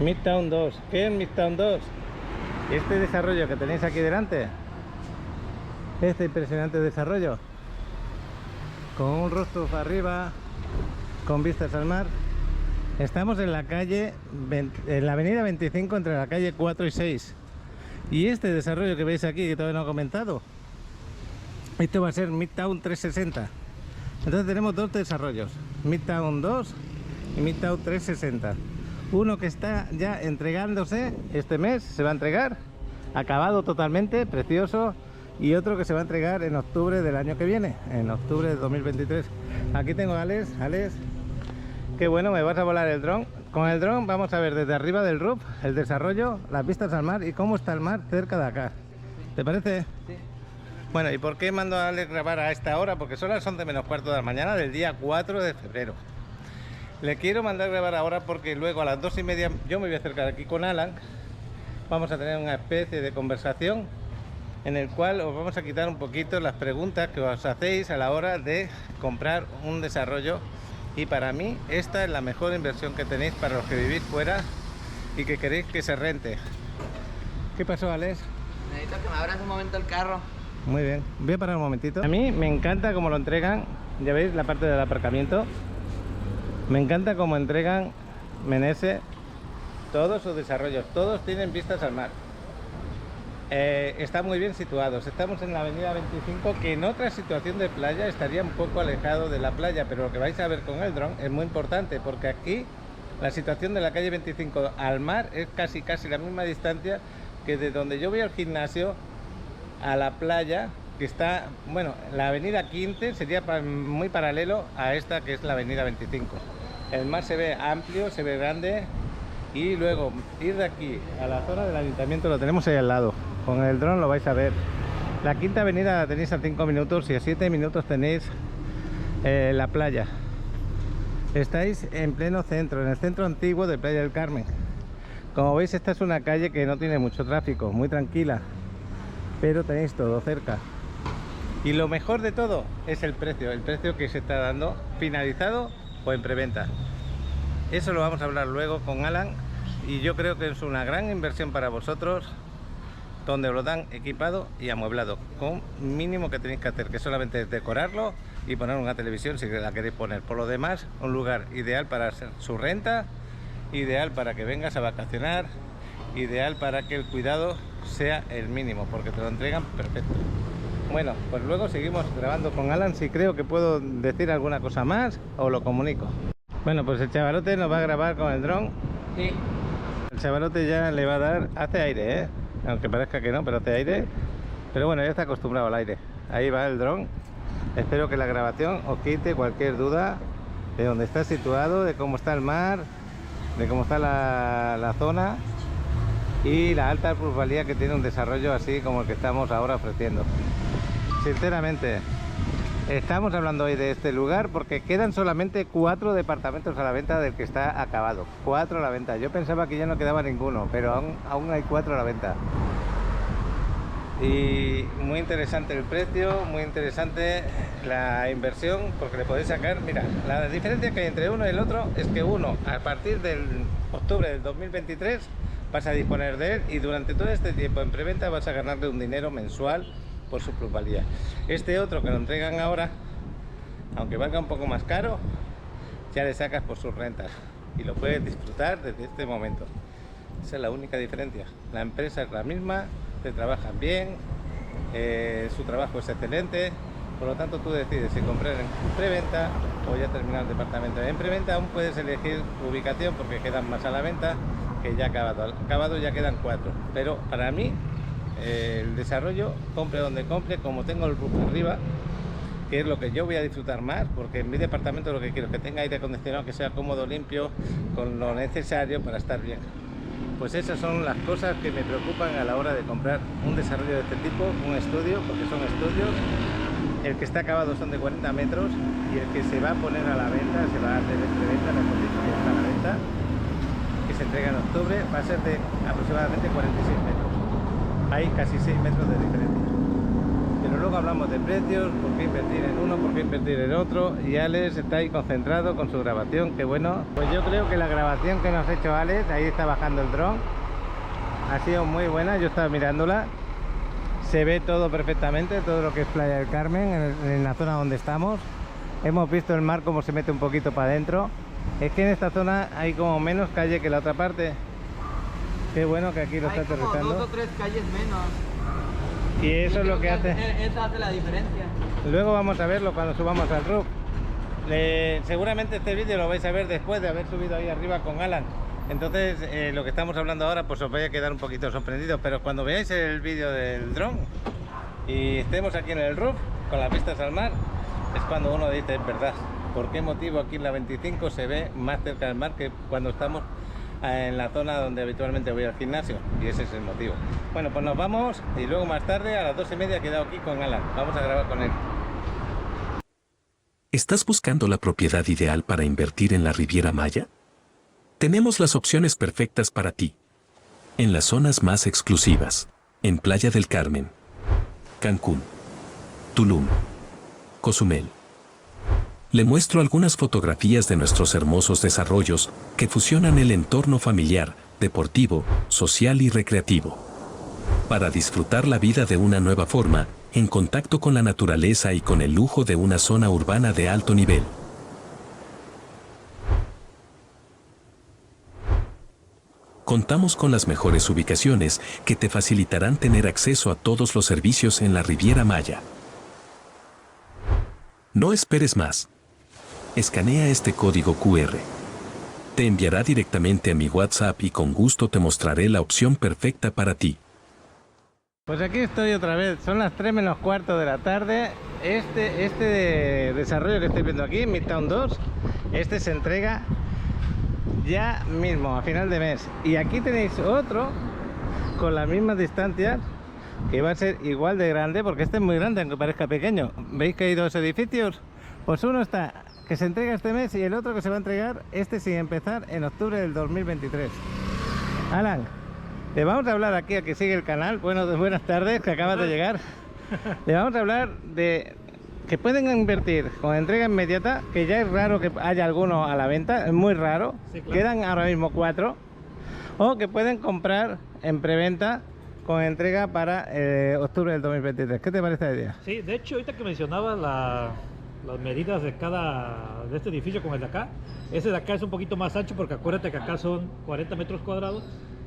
Midtown 2. ¿Qué es Midtown 2? Este desarrollo que tenéis aquí delante, este impresionante desarrollo, con un rooftop arriba, con vistas al mar. Estamos en la calle, en la avenida 25, entre la calle 4 y 6. Y este desarrollo que veis aquí, que todavía no he comentado, esto va a ser Midtown 360. Entonces tenemos dos desarrollos, Midtown 2 y Midtown 360. Uno que está ya entregándose este mes, se va a entregar, acabado totalmente, precioso. Y otro que se va a entregar en octubre del año que viene, en octubre de 2023. Aquí tengo a Alex. Alex, qué bueno, me vas a volar el dron. Con el dron vamos a ver desde arriba del roof el desarrollo, las vistas al mar y cómo está el mar cerca de acá. ¿Te parece? Sí. Bueno, ¿y por qué mando a Alex grabar a esta hora? Porque son las 11 menos cuarto de la mañana del día 4 de febrero. Le quiero mandar a grabar ahora porque luego a las 2:30 yo me voy a acercar aquí con Alan. Vamos a tener una especie de conversación en el cual os vamos a quitar un poquito las preguntas que os hacéis a la hora de comprar un desarrollo. Y para mí esta es la mejor inversión que tenéis para los que vivís fuera y que queréis que se rente. ¿Qué pasó, Alex? Necesito que me abras un momento el carro. Muy bien, voy a parar un momentito. A mí me encanta cómo lo entregan. Ya veis la parte del aparcamiento. Me encanta cómo entregan Menese todos sus desarrollos. Todos tienen vistas al mar. Están muy bien situados. Estamos en la avenida 25, que en otra situación de playa estaría un poco alejado de la playa, pero lo que vais a ver con el dron es muy importante, porque aquí la situación de la calle 25 al mar es casi la misma distancia que de donde yo voy al gimnasio a la playa, que está, bueno, la avenida 15 sería muy paralelo a esta que es la avenida 25. El mar se ve amplio, se ve grande. Y luego ir de aquí a la zona del ayuntamiento lo tenemos ahí al lado. Con el dron lo vais a ver. La quinta avenida la tenéis a 5 minutos y a 7 minutos tenéis la playa. Estáis en pleno centro, en el centro antiguo de Playa del Carmen. Como veis, esta es una calle que no tiene mucho tráfico, muy tranquila, pero tenéis todo cerca. Y lo mejor de todo es el precio que se está dando finalizado o en preventa. Eso lo vamos a hablar luego con Alan, y yo creo que es una gran inversión para vosotros, donde os lo dan equipado y amueblado, con mínimo que tenéis que hacer, que solamente es decorarlo y poner una televisión si la queréis poner. Por lo demás, un lugar ideal para hacer su renta, ideal para que vengas a vacacionar, ideal para que el cuidado sea el mínimo, porque te lo entregan perfecto. Bueno, pues luego seguimos grabando con Alan. Si creo que puedo decir alguna cosa más, os lo comunico. Bueno, pues el chavalote nos va a grabar con el dron. Sí. El chavalote ya le va a dar, hace aire, ¿eh? Aunque parezca que no, pero hace aire. Pero bueno, ya está acostumbrado al aire. Ahí va el dron. Espero que la grabación os quite cualquier duda de dónde está situado, de cómo está el mar, de cómo está la zona y la alta plusvalía que tiene un desarrollo así como el que estamos ahora ofreciendo. Sinceramente, estamos hablando hoy de este lugar porque quedan solamente 4 departamentos a la venta del que está acabado. 4 a la venta. Yo pensaba que ya no quedaba ninguno, pero aún hay 4 a la venta. Y muy interesante el precio, muy interesante la inversión, porque le podéis sacar, mira, la diferencia que hay entre uno y el otro es que uno, a partir del octubre del 2023, vas a disponer de él, y durante todo este tiempo en preventa vas a ganarle un dinero mensual por su plusvalía. Este otro que lo entregan ahora, aunque valga un poco más caro, ya le sacas por sus rentas y lo puedes disfrutar desde este momento. Esa es la única diferencia. La empresa es la misma, te trabajan bien, su trabajo es excelente. Por lo tanto, tú decides si comprar en preventa o ya terminar el departamento. En preventa aún puedes elegir ubicación porque quedan más a la venta que ya acabado. Al acabado ya quedan 4, pero para mí el desarrollo, compre donde compre, como tengo el roof arriba, que es lo que yo voy a disfrutar más, porque en mi departamento lo que quiero es que tenga aire acondicionado, que sea cómodo, limpio, con lo necesario para estar bien. Pues esas son las cosas que me preocupan a la hora de comprar un desarrollo de este tipo, un estudio, porque son estudios. El que está acabado son de 40 metros y el que se va a poner a la venta, se va a hacer en preventa, mejor dicho, ya está a la venta, que se entrega en octubre, va a ser de aproximadamente 46 metros. Hay casi 6 metros de diferencia. pero luego hablamos de precios, por qué invertir en uno, por qué invertir en otro, y Alex está ahí concentrado con su grabación, que bueno. Pues yo creo que la grabación que nos ha hecho Alex, ahí está bajando el dron, ha sido muy buena. Yo estaba mirándola, se ve todo perfectamente, todo lo que es Playa del Carmen, en la zona donde estamos. Hemos visto el mar como se mete un poquito para adentro. Es que en esta zona hay como menos calle que la otra parte. Qué bueno que aquí lo está aterrizando. Hay como 2 o 3 calles menos. Y eso es lo que hace. Eso hace la diferencia. Luego vamos a verlo cuando subamos al roof. Seguramente este vídeo lo vais a ver después de haber subido ahí arriba con Alan. Entonces lo que estamos hablando ahora pues os vaya a quedar un poquito sorprendidos. Pero cuando veáis el vídeo del dron y estemos aquí en el roof con las vistas al mar, es cuando uno dice, es verdad, ¿por qué motivo aquí en la 25 se ve más cerca del mar que cuando estamos en la zona donde habitualmente voy al gimnasio? Y ese es el motivo. Bueno, pues nos vamos y luego más tarde a las 2:30 he quedado aquí con Alan. Vamos a grabar con él. ¿Estás buscando la propiedad ideal para invertir en la Riviera Maya? Tenemos las opciones perfectas para ti. En las zonas más exclusivas, en Playa del Carmen, Cancún, Tulum, Cozumel. Le muestro algunas fotografías de nuestros hermosos desarrollos que fusionan el entorno familiar, deportivo, social y recreativo. Para disfrutar la vida de una nueva forma, en contacto con la naturaleza y con el lujo de una zona urbana de alto nivel. Contamos con las mejores ubicaciones que te facilitarán tener acceso a todos los servicios en la Riviera Maya. No esperes más. Escanea este código QR. Te enviará directamente a mi WhatsApp y con gusto te mostraré la opción perfecta para ti. Pues aquí estoy otra vez, son las 3 menos cuarto de la tarde. Este desarrollo que estoy viendo aquí, Midtown 2, este se entrega ya mismo, a final de mes. Y aquí tenéis otro con las mismas distancias, que va a ser igual de grande, porque este es muy grande, aunque parezca pequeño. ¿Veis que hay dos edificios? Pues uno está que se entrega este mes y el otro que se va a entregar sin empezar en octubre del 2023. Alan, le vamos a hablar aquí a que sigue el canal. Bueno, buenas tardes, que acabas de llegar. Le vamos a hablar de que pueden invertir con entrega inmediata, que ya es raro que haya alguno a la venta, es muy raro. Sí, claro. Quedan ahora mismo 4. O que pueden comprar en preventa con entrega para octubre del 2023. ¿Qué te parece la idea? Sí, de hecho, ahorita que mencionabas las medidas de este edificio con el de acá, ese de acá es un poquito más ancho porque acuérdate que acá son 40 metros cuadrados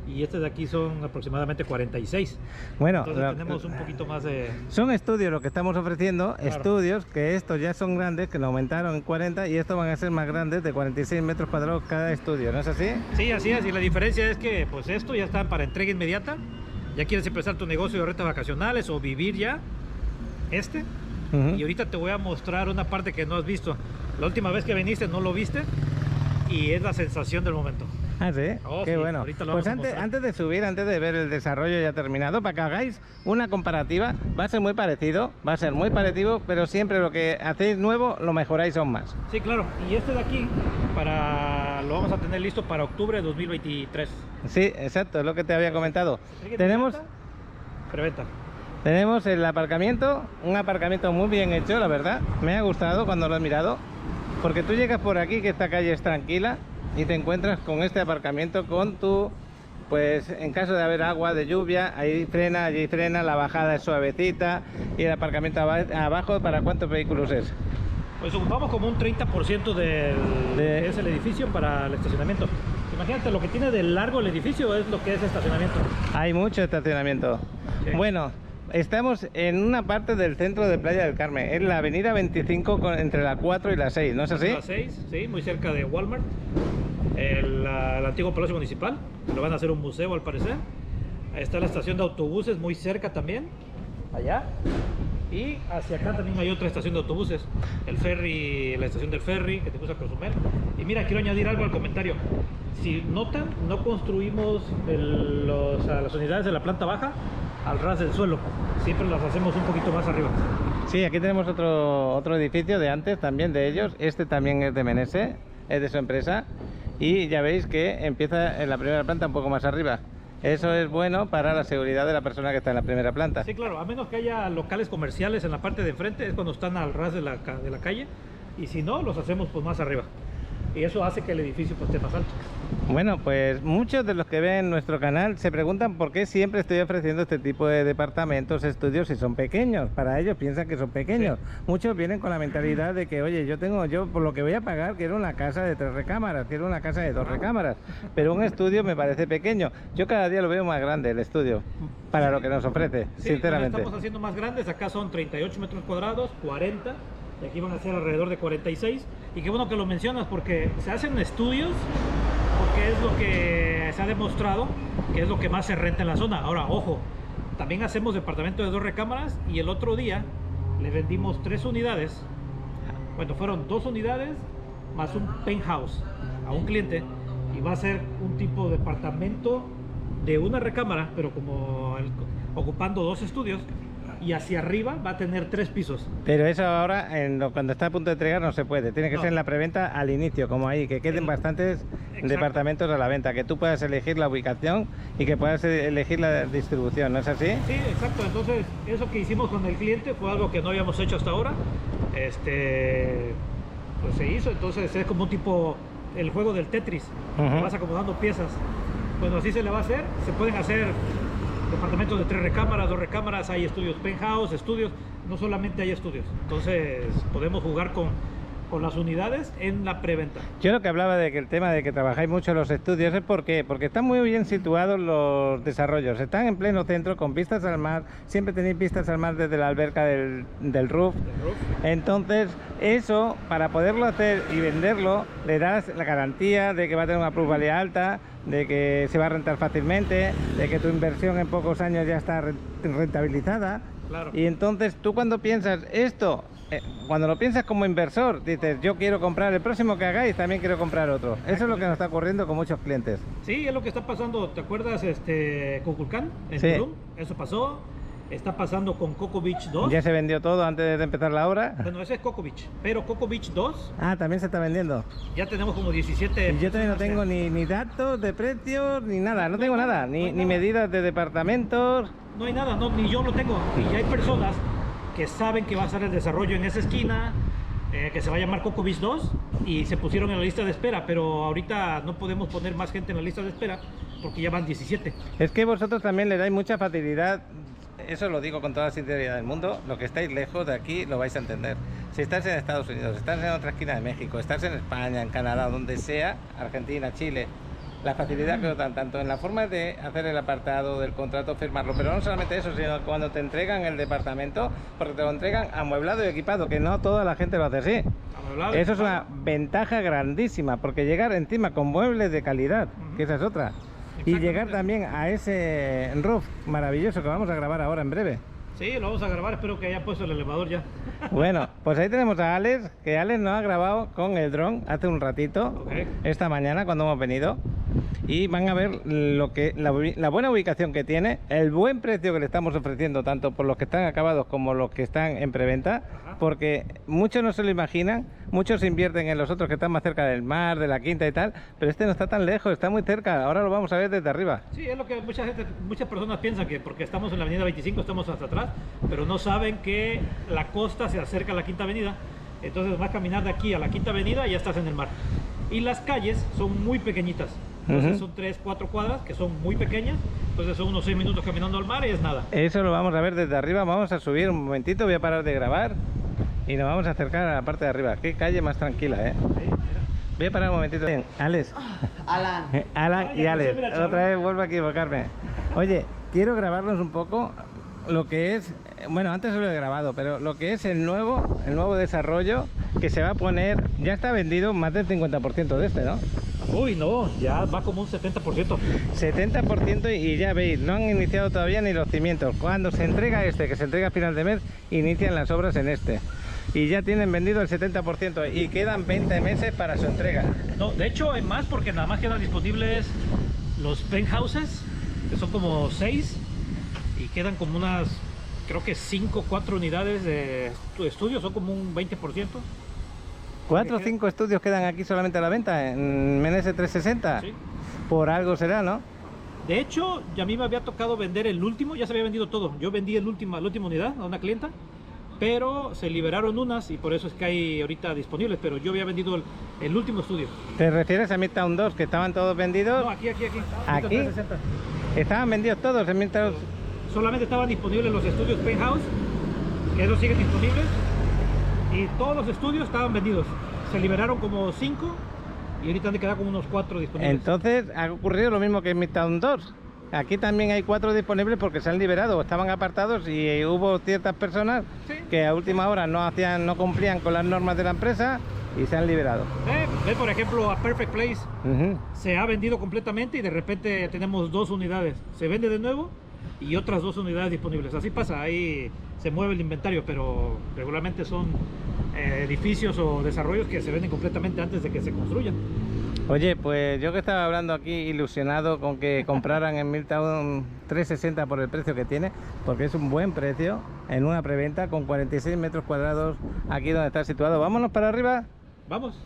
y este de aquí son aproximadamente 46. Bueno, entonces tenemos un poquito más de... Son estudios lo que estamos ofreciendo, claro. Estudios que estos ya son grandes, que lo aumentaron en 40 y estos van a ser más grandes, de 46 metros cuadrados cada estudio, ¿no es así? Sí, así es, y la diferencia es que pues esto ya está para entrega inmediata. Ya quieres empezar tu negocio de rentas vacacionales o vivir ya y ahorita te voy a mostrar una parte que no has visto. La última vez que viniste no lo viste y es la sensación del momento. Ah, sí, qué sí, bueno. Pues antes de subir, antes de ver el desarrollo ya terminado, para que hagáis una comparativa, va a ser muy parecido, pero siempre lo que hacéis nuevo lo mejoráis aún más. Sí, claro, y este de aquí lo vamos a tener listo para octubre de 2023. Sí, exacto, es lo que te había comentado. Tenemos preventa. Tenemos el aparcamiento, un aparcamiento muy bien hecho, la verdad. Me ha gustado cuando lo he mirado, porque tú llegas por aquí, que esta calle es tranquila, y te encuentras con este aparcamiento con pues en caso de haber agua, de lluvia, allí frena, la bajada es suavecita, y el aparcamiento abajo, ¿para cuántos vehículos es? Pues ocupamos como un 30% es el edificio para el estacionamiento. Imagínate, lo que tiene de largo el edificio es lo que es estacionamiento. Hay mucho estacionamiento. Sí. Bueno, estamos en una parte del centro de Playa del Carmen, es la avenida 25 entre la 4 y la 6, ¿no es así? La 6, sí, muy cerca de Walmart, el antiguo Palacio Municipal, lo van a hacer un museo al parecer. Ahí está la estación de autobuses muy cerca también, allá. Y hacia acá también hay otra estación de autobuses, el ferry, la estación del ferry que te gusta Cozumel. Y mira, quiero añadir algo al comentario. Si notan, no construimos las unidades de la planta baja al ras del suelo, siempre las hacemos un poquito más arriba. Sí, aquí tenemos otro edificio de antes también de ellos. Este también es de Menese, es de su empresa, y ya veis que empieza en la primera planta un poco más arriba. Eso es bueno para la seguridad de la persona que está en la primera planta. Sí, claro, a menos que haya locales comerciales en la parte de enfrente, es cuando están al ras de la calle, y si no, los hacemos pues más arriba. Y eso hace que el edificio pues, esté más alto. Bueno, pues muchos de los que ven nuestro canal se preguntan por qué siempre estoy ofreciendo este tipo de departamentos, estudios, si son pequeños. Para ellos piensan que son pequeños. Sí. Muchos vienen con la mentalidad de que, oye, yo por lo que voy a pagar quiero una casa de 3 recámaras, quiero una casa de 2 recámaras, pero un estudio me parece pequeño. Yo cada día lo veo más grande el estudio, para lo que nos ofrece, sí, sinceramente. Estamos haciendo más grandes, acá son 38 metros cuadrados, 40. Y aquí van a ser alrededor de 46. Y qué bueno que lo mencionas porque se hacen estudios, porque es lo que se ha demostrado que es lo que más se renta en la zona. Ahora, ojo, también hacemos departamento de 2 recámaras y el otro día le vendimos 3 unidades. Bueno, fueron 2 unidades más un penthouse a un cliente y va a ser un tipo de departamento de 1 recámara, pero como ocupando 2 estudios. Y hacia arriba va a tener 3 pisos. Pero eso ahora, cuando está a punto de entregar, no se puede. Tiene que ser en la preventa al inicio, como ahí, que queden bastantes departamentos a la venta, que tú puedas elegir la ubicación y que puedas elegir la distribución, ¿no es así? Sí, exacto. Entonces, eso que hicimos con el cliente fue algo que no habíamos hecho hasta ahora. Pues se hizo, entonces es como un tipo, el juego del Tetris, que vas acomodando piezas. Bueno, así se le va a hacer. Se pueden hacer departamentos de 3 recámaras, 2 recámaras, hay estudios penthouse, estudios, no solamente hay estudios. Entonces podemos jugar con las unidades en la preventa. Yo lo que hablaba de que el tema de que trabajáis mucho en los estudios es porque están muy bien situados los desarrollos, están en pleno centro con vistas al mar, siempre tenéis vistas al mar desde la alberca del roof. Entonces eso, para poderlo hacer y venderlo, le das la garantía de que va a tener una plusvalía alta, de que se va a rentar fácilmente, de que tu inversión en pocos años ya está rentabilizada. Claro. Y entonces tú cuando piensas esto, cuando lo piensas como inversor, dices, yo quiero comprar el próximo que hagáis, también quiero comprar otro. Eso es lo que nos está ocurriendo con muchos clientes. Sí, es lo que está pasando. ¿Te acuerdas Kukulcán en Tulum? Eso pasó. Está pasando con Coco Beach 2. ¿Ya se vendió todo antes de empezar la obra? Bueno, ese es Coco Beach, pero Coco Beach 2... Ah, también se está vendiendo. Ya tenemos como 17... Y yo también no tengo ni datos de precios, ni nada, no tengo nada, ni medidas de departamentos. No hay nada, no, ni yo lo tengo. Y ya hay personas que saben que va a ser el desarrollo en esa esquina, que se va a llamar Coco Beach 2, y se pusieron en la lista de espera, pero ahorita no podemos poner más gente en la lista de espera porque ya van 17. Es que vosotros también le dais mucha facilidad. Eso lo digo con toda la sinceridad del mundo, lo que estáis lejos de aquí lo vais a entender. Si estás en Estados Unidos, estás en otra esquina de México, estás en España, en Canadá, donde sea, Argentina, Chile, la facilidad que os dan tanto en la forma de hacer el apartado del contrato, firmarlo, pero no solamente eso, sino cuando te entregan el departamento, porque te lo entregan amueblado y equipado, que no toda la gente lo hace así. Amueblado, eso es una ventaja grandísima, porque llegar encima con muebles de calidad, que esa es otra. Y llegar también a ese roof maravilloso que vamos a grabar ahora en breve. Sí, lo vamos a grabar, espero que haya puesto el elevador ya. Bueno, pues ahí tenemos a Alex, que Alex nos ha grabado con el dron hace un ratito, esta mañana cuando hemos venido. Y van a ver la buena ubicación que tiene, el buen precio que le estamos ofreciendo, tanto por los que están acabados como los que están en preventa, porque muchos no se lo imaginan, muchos invierten en los otros que están más cerca del mar, de la quinta y tal, pero este no está tan lejos, está muy cerca, ahora lo vamos a ver desde arriba. Sí, es lo que muchas personas piensan, que porque estamos en la avenida 25 estamos hasta atrás, pero no saben que la costa se acerca a la quinta avenida, entonces vas a caminar de aquí a la quinta avenida y ya estás en el mar. Y las calles son muy pequeñitas. Entonces son 3-4 cuadras que son muy pequeñas, entonces son unos 6 minutos caminando al mar y es nada. Eso lo vamos a ver desde arriba, vamos a subir un momentito, voy a parar de grabar y nos vamos a acercar a la parte de arriba. Qué calle más tranquila, ¿eh? Sí, voy a parar un momentito. Bien, Alex. Alan. Alan y Alex. Otra vez vuelvo a equivocarme. Oye, quiero grabarnos un poco lo que es, bueno, antes lo he grabado, pero lo que es el nuevo desarrollo que se va a poner, ya está vendido más del 50% de este, ¿no? Uy, no, ya va como un 70%. 70% y ya veis, no han iniciado todavía ni los cimientos. Cuando se entrega que se entrega a final de mes, inician las obras en este. Y ya tienen vendido el 70% y quedan 20 meses para su entrega. No, de hecho hay más porque nada más quedan disponibles los penthouses, que son como 6, y quedan como unas, creo que 4 unidades de estudios, son como un 20%. 4 o 5 estudios quedan aquí solamente a la venta en Meneses 360. Sí. Por algo será, ¿no? De hecho, ya a mí me había tocado vender el último, ya se había vendido todo. Yo vendí la última unidad a una clienta, pero se liberaron unas y por eso es que hay ahorita disponibles, pero yo había vendido el último estudio. ¿Te refieres a Midtown 2, que estaban todos vendidos? No, aquí. ¿Aquí? 360. Estaban vendidos todos en Midtown. Solamente estaban disponibles los estudios Penthouse, que esos siguen disponibles, y todos los estudios estaban vendidos. Se liberaron como 5 y ahorita han de quedar como unos 4 disponibles. Entonces ha ocurrido lo mismo que en Midtown 2. Aquí también hay 4 disponibles porque se han liberado, estaban apartados y hubo ciertas personas que a última hora no cumplían con las normas de la empresa y se han liberado. Ve, por ejemplo, a Perfect Place Ujú. se ha vendido completamente y de repente tenemos 2 unidades. Se vende de nuevo y otras 2 unidades disponibles. Así pasa, ahí se mueve el inventario, pero regularmente son edificios o desarrollos que se venden completamente antes de que se construyan. Oye, pues yo que estaba hablando aquí ilusionado con que compraran en Midtown 360 por el precio que tiene, porque es un buen precio en una preventa con 46 metros cuadrados aquí donde está situado. Vámonos para arriba. Vamos.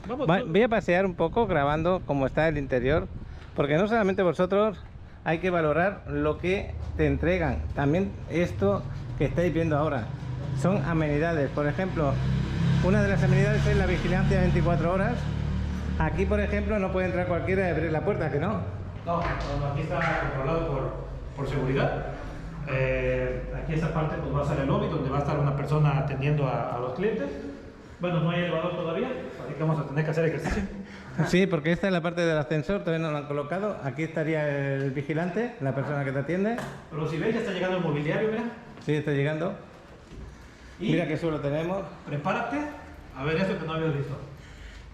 Voy a pasear un poco grabando cómo está el interior, porque no solamente vosotros hay que valorar lo que te entregan, también esto que estáis viendo ahora son amenidades. Por ejemplo, una de las amenidades es la vigilancia 24 horas. Aquí, por ejemplo, no puede entrar cualquiera y abrir la puerta, ¿que no? No, aquí está controlado por seguridad. Aquí esa parte pues va a ser el lobby donde va a estar una persona atendiendo a los clientes. Bueno, no hay elevador todavía, así que vamos a tener que hacer ejercicio. Sí, porque esta es la parte del ascensor, todavía no lo han colocado. Aquí estaría el vigilante, la persona que te atiende. Pero si ves, ya está llegando el mobiliario, mira. Sí, está llegando. Y Mira qué suelo tenemos. prepárate a ver esto que no habías visto.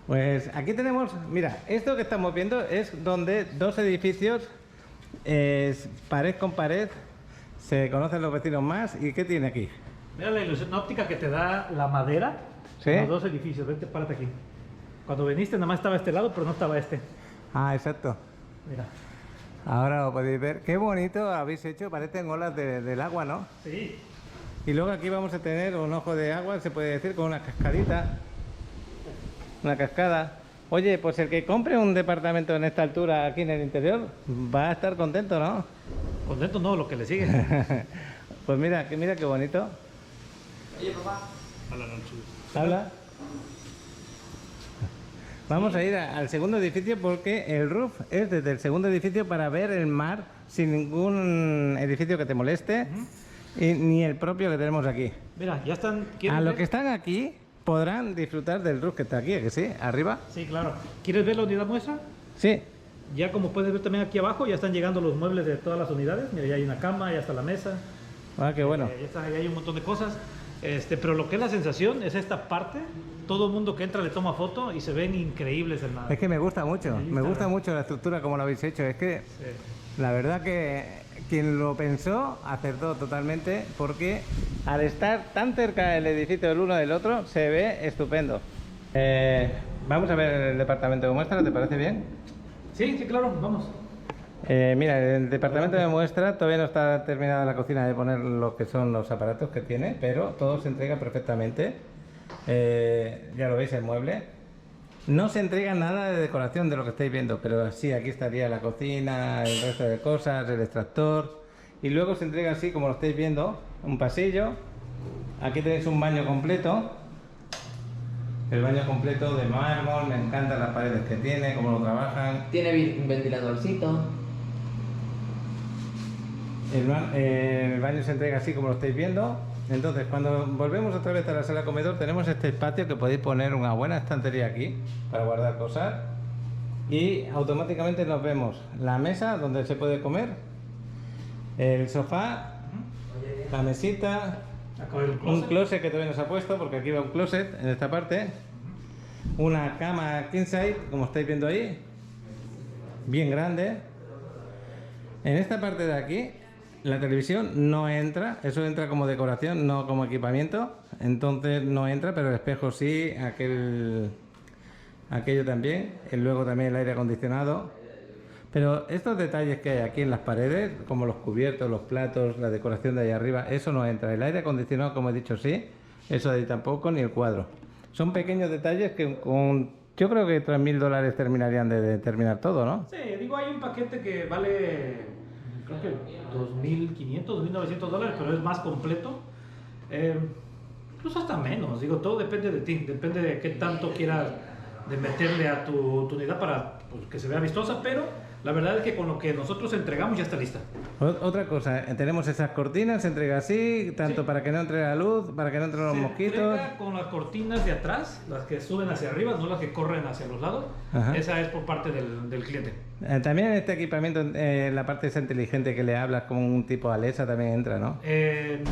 Pues aquí tenemos, mira, esto que estamos viendo es donde 2 edificios, pared con pared, se conocen los vecinos más. ¿Y qué tiene aquí? Mira la ilusión óptica que te da la madera. ¿Sí? Los 2 edificios, vente, párate aquí. Cuando viniste nada más estaba este lado, pero no estaba este. Ah, exacto. Mira. Ahora lo podéis ver. Qué bonito habéis hecho, parecen olas del agua, ¿no? Sí. Y luego aquí vamos a tener un ojo de agua, se puede decir, con una cascadita. Una cascada. Oye, pues el que compre un departamento en esta altura aquí en el interior va a estar contento, ¿no? Contento no, lo que le sigue. Pues mira qué bonito. Oye, papá. Habla. Vamos a ir al segundo edificio porque el roof es desde el segundo edificio para ver el mar sin ningún edificio que te moleste y ni el propio que tenemos aquí. Mira, ya están. A los que están aquí podrán disfrutar del roof que está aquí, ¿a que sí? Arriba. Sí, claro. ¿Quieres ver la unidad muestra? Sí. Ya como puedes ver también aquí abajo, ya están llegando los muebles de todas las unidades. Mira, ya hay una cama, ya está la mesa. Ah, qué bueno. Ya hay un montón de cosas. Pero lo que es la sensación es esta parte. Todo el mundo que entra le toma foto y se ven increíbles el mar. Es que me gusta mucho, Sí, me está gusta bien. mucho la estructura como lo habéis hecho. Es que la verdad que quien lo pensó acertó totalmente porque al estar tan cerca del edificio del uno del otro se ve estupendo. Vamos a ver el departamento de muestra, ¿te parece bien? Sí, claro, vamos. Mira, el departamento de muestra todavía no está terminada la cocina de poner lo que son los aparatos que tiene, pero todo se entrega perfectamente. Ya lo veis, el mueble. No se entrega nada de decoración de lo que estáis viendo, pero sí, aquí estaría la cocina, el resto de cosas, el extractor. Y luego se entrega así, como lo estáis viendo, un pasillo. Aquí tenéis un baño completo. El baño completo de mármol, me encantan las paredes que tiene, cómo lo trabajan. Tiene un ventiladorcito. El baño se entrega así como lo estáis viendo. Entonces, cuando volvemos otra vez a la sala comedor, tenemos este patio que podéis poner una buena estantería aquí para guardar cosas. Y automáticamente nos vemos la mesa donde se puede comer, el sofá, la mesita, un closet que todavía no se ha puesto porque aquí va un closet en esta parte, una cama king size como estáis viendo ahí, bien grande. En esta parte de aquí la televisión no entra, eso entra como decoración, no como equipamiento, entonces no entra, pero el espejo sí, aquello también, y luego también el aire acondicionado. Pero estos detalles que hay aquí en las paredes, como los cubiertos, los platos, la decoración de ahí arriba, eso no entra. El aire acondicionado, como he dicho, sí, eso de ahí tampoco, ni el cuadro. Son pequeños detalles que con, yo creo que $3.000 terminarían de terminar todo, ¿no? Sí, digo, hay un paquete que vale creo que 2.500, 2.900 dólares, pero es más completo. Incluso hasta menos, digo, todo depende de ti, depende de qué tanto quieras de meterle a tu unidad para pues, que se vea vistosa, pero la verdad es que con lo que nosotros entregamos ya está lista. Otra cosa, tenemos esas cortinas, se entrega así, tanto Sí. para que no entre la luz, para que no entren los Se mosquitos. entrega con las cortinas de atrás, las que suben hacia arriba, no las que corren hacia los lados. Ajá. Esa es por parte del cliente. También este equipamiento, la parte esa inteligente que le hablas como un tipo Alexa también entra, ¿no?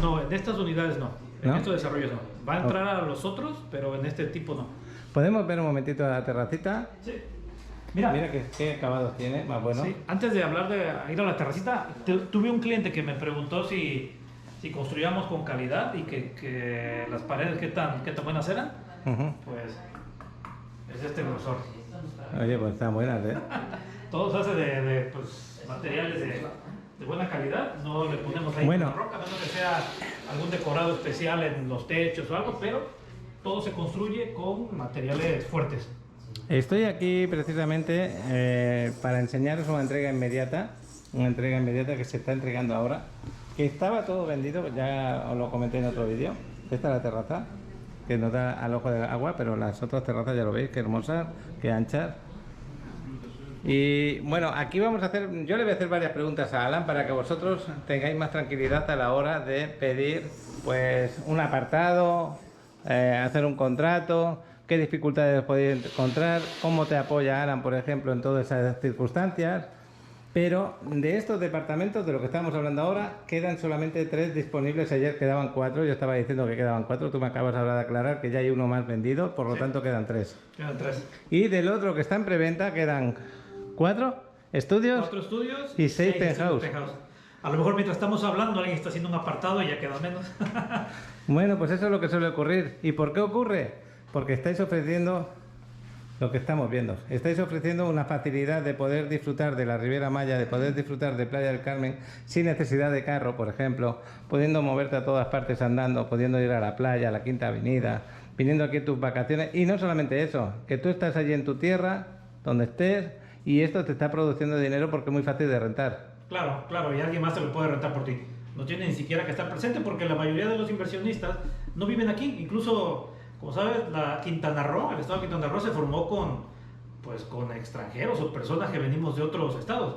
No, en estas unidades no. En ¿No? estos desarrollos no. Va a entrar a los otros, pero en este tipo no. ¿Podemos ver un momentito la terracita? Sí. Mira, Mira qué acabados tiene, más bueno. sí, antes de hablar de ir a la terracita, tuve un cliente que me preguntó si construíamos con calidad y que las paredes qué tan buenas eran. Ujú. Pues es este grosor. Oye, pues están buenas, ¿eh? Todo se hace de pues, materiales de buena calidad. No le ponemos ahí Bueno. roca, a menos que sea algún decorado especial en los techos o algo, pero todo se construye con materiales fuertes. Estoy aquí precisamente para enseñaros una entrega inmediata que se está entregando ahora, que estaba todo vendido, ya os lo comenté en otro vídeo. Esta es la terraza, que nos da al ojo del agua, pero las otras terrazas ya lo veis, qué hermosas, qué anchas. Y bueno, aquí vamos a hacer, yo le voy a hacer varias preguntas a Alan para que vosotros tengáis más tranquilidad a la hora de pedir pues un apartado, hacer un contrato, qué dificultades podéis encontrar, cómo te apoya Alan, por ejemplo, en todas esas circunstancias. Pero de estos departamentos, de lo que estamos hablando ahora, quedan solamente 3 disponibles. Ayer quedaban 4, yo estaba diciendo que quedaban 4, tú me acabas ahora de aclarar que ya hay uno más vendido, por lo Sí. tanto quedan 3. Quedan 3. Y del otro que está en preventa quedan 4 estudios. 4 estudios y 6 seis penthouse. A lo mejor mientras estamos hablando alguien está haciendo un apartado y ya queda menos. Bueno, pues eso es lo que suele ocurrir. ¿Y por qué ocurre? Porque estáis ofreciendo lo que estamos viendo. Estáis ofreciendo una facilidad de poder disfrutar de la Riviera Maya, de poder disfrutar de Playa del Carmen sin necesidad de carro, por ejemplo, pudiendo moverte a todas partes andando, pudiendo ir a la playa, a la Quinta Avenida, viniendo aquí a tus vacaciones. Y no solamente eso, que tú estás allí en tu tierra, donde estés, y esto te está produciendo dinero porque es muy fácil de rentar. Claro, y alguien más te lo puede rentar por ti. No tiene ni siquiera que estar presente porque la mayoría de los inversionistas no viven aquí. Incluso, como sabes, la Quintana Roo, el estado de Quintana Roo se formó con extranjeros o personas que venimos de otros estados.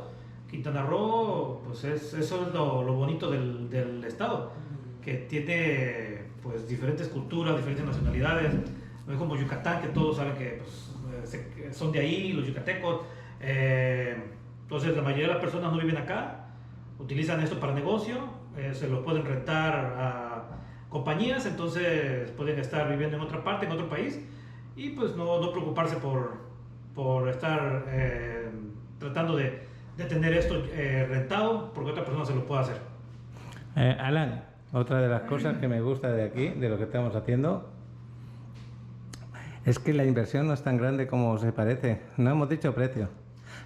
Quintana Roo, pues eso es lo bonito del estado, que tiene pues diferentes culturas, diferentes nacionalidades. No es como Yucatán, que todos saben que pues, son de ahí, los yucatecos. Entonces la mayoría de las personas no viven acá, utilizan esto para negocio, se lo pueden rentar a compañías, entonces pueden estar viviendo en otra parte, en otro país, y pues no preocuparse por estar tratando de tener esto rentado, porque otra persona se lo puede hacer. Alan, otra de las cosas que me gusta de aquí, de lo que estamos haciendo, es que la inversión no es tan grande como se parece. No hemos dicho precio.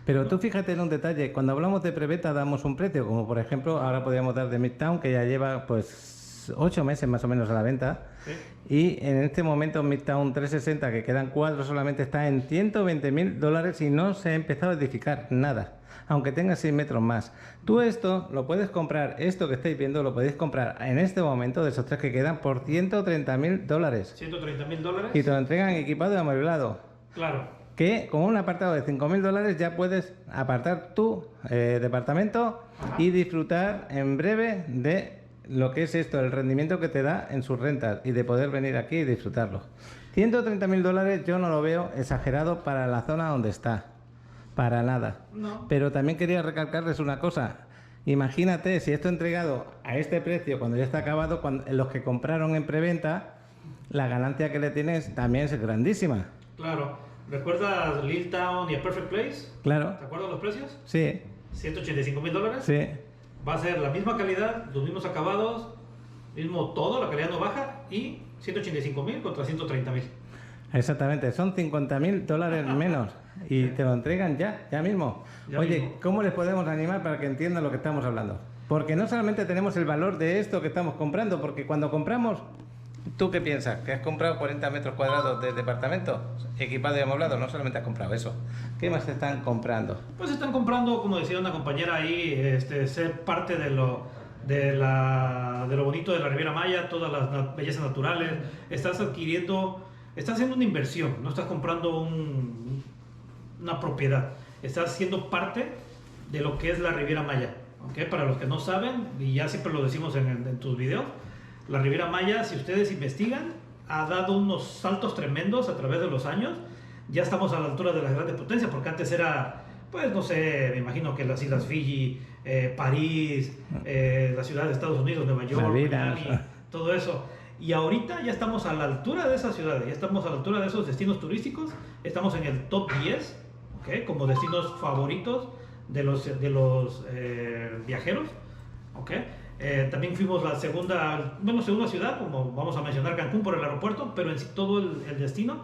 Pero tú fíjate en un detalle, cuando hablamos de preventa damos un precio, como por ejemplo ahora podríamos dar de Midtown, que ya lleva pues 8 meses más o menos a la venta. ¿Sí? Y en este momento Midtown 360, que quedan 4 solamente, está en $120.000 y no se ha empezado a edificar nada, aunque tenga 6 metros más. Tú esto lo puedes comprar, esto que estáis viendo lo podéis comprar en este momento, de esos 3 que quedan, por $130.000. $130.000. Y te lo entregan equipado y amueblado. Claro. Que con un apartado de $5.000 ya puedes apartar tu departamento y disfrutar en breve de lo que es esto, el rendimiento que te da en sus rentas y de poder venir aquí y disfrutarlo. $130.000 yo no lo veo exagerado para la zona donde está, para nada. No. Pero también quería recalcarles una cosa. Imagínate si esto entregado a este precio cuando ya está acabado, los que compraron en preventa, la ganancia que le tienes también es grandísima. Claro. ¿Recuerdas Lil Town y A Perfect Place? Claro. ¿Te acuerdas los precios? Sí, $185.000. sí. Va a ser la misma calidad, los mismos acabados, mismo todo, la calidad no baja, y $185.000 contra $130.000. Exactamente, son $50.000 menos y te lo entregan ya mismo. Ya Oye, mismo. ¿cómo les podemos animar para que entiendan lo que estamos hablando? Porque no solamente tenemos el valor de esto que estamos comprando, porque cuando compramos ¿Tú qué piensas? ¿Que has comprado 40 metros cuadrados de departamento equipado y amoblado? No solamente has comprado eso. ¿Qué más te están comprando? Pues están comprando, como decía una compañera ahí, ser parte de lo bonito de la Riviera Maya, todas las bellezas naturales. Estás adquiriendo, estás haciendo una inversión, no estás comprando una propiedad. Estás siendo parte de lo que es la Riviera Maya. ¿Okay? Para los que no saben, y ya siempre lo decimos en tus videos, la Riviera Maya, si ustedes investigan, ha dado unos saltos tremendos a través de los años. Ya estamos a la altura de las grandes potencias, porque antes era, pues no sé, me imagino que las Islas Fiji, París, la ciudad de Estados Unidos, Nueva York, Miami, todo eso. Y ahorita ya estamos a la altura de esas ciudades, ya estamos a la altura de esos destinos turísticos, estamos en el top 10, ¿okay? Como destinos favoritos de los viajeros, ¿okay? También fuimos la segunda ciudad, como vamos a mencionar Cancún por el aeropuerto, pero en sí todo el destino,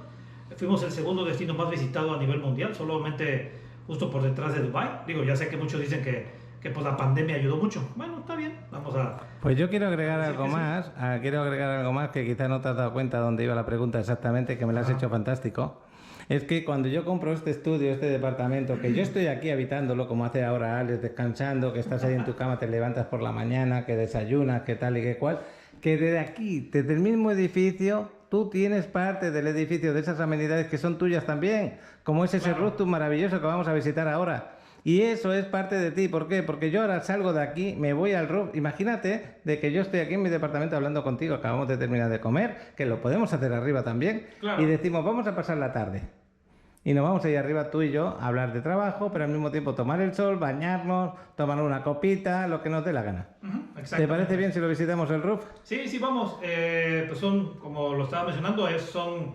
fuimos el segundo destino más visitado a nivel mundial, solamente justo por detrás de Dubái. Digo, ya sé que muchos dicen que pues la pandemia ayudó mucho. Bueno, está bien, vamos a... Pues yo quiero agregar algo más, que quizá no te has dado cuenta dónde iba la pregunta exactamente, que me la has hecho fantástico. Es que cuando yo compro este estudio, este departamento, que yo estoy aquí habitándolo, como hace ahora Alex, descansando, que estás ahí en tu cama, te levantas por la mañana, que desayunas, que tal y que cual, que desde aquí, desde el mismo edificio, tú tienes parte del edificio, de esas amenidades que son tuyas también, como es ese rooftop maravilloso que vamos a visitar ahora. Y eso es parte de ti. ¿Por qué? Porque yo ahora salgo de aquí, me voy al roof. Imagínate de que yo estoy aquí en mi departamento hablando contigo, acabamos de terminar de comer, que lo podemos hacer arriba también, claro. Y decimos, vamos a pasar la tarde. Y nos vamos a ir arriba tú y yo a hablar de trabajo, pero al mismo tiempo tomar el sol, bañarnos, tomar una copita, lo que nos dé la gana. ¿Te parece bien si lo visitamos el roof? Sí, vamos. Pues son, como lo estaba mencionando, son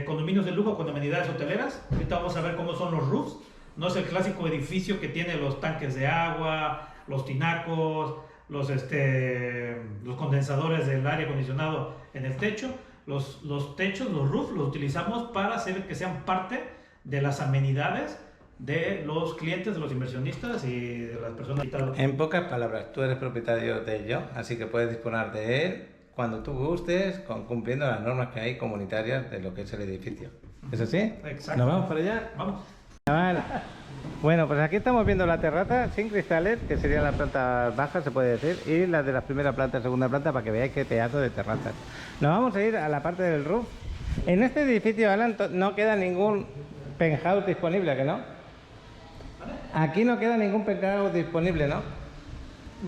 condominios de lujo con amenidades hoteleras. Ahorita vamos a ver cómo son los roofs. No es el clásico edificio que tiene los tanques de agua, los tinacos, los condensadores del aire acondicionado en el techo. Los techos, los roofs, los utilizamos para hacer que sean parte de las amenidades de los clientes, de los inversionistas y de las personas. En pocas palabras, tú eres propietario de ello, así que puedes disponer de él cuando tú gustes, cumpliendo las normas que hay comunitarias de lo que es el edificio. ¿Es así? Exacto. ¿Nos vamos para allá? Vamos. Bueno, pues aquí estamos viendo la terraza sin cristales, que sería la planta baja, se puede decir, y la de la primera planta, segunda planta, para que veáis qué pedazo de terraza. Nos vamos a ir a la parte del roof. En este edificio, Alan, no queda ningún penthouse disponible, ¿que no? Aquí no queda ningún penthouse disponible, ¿no?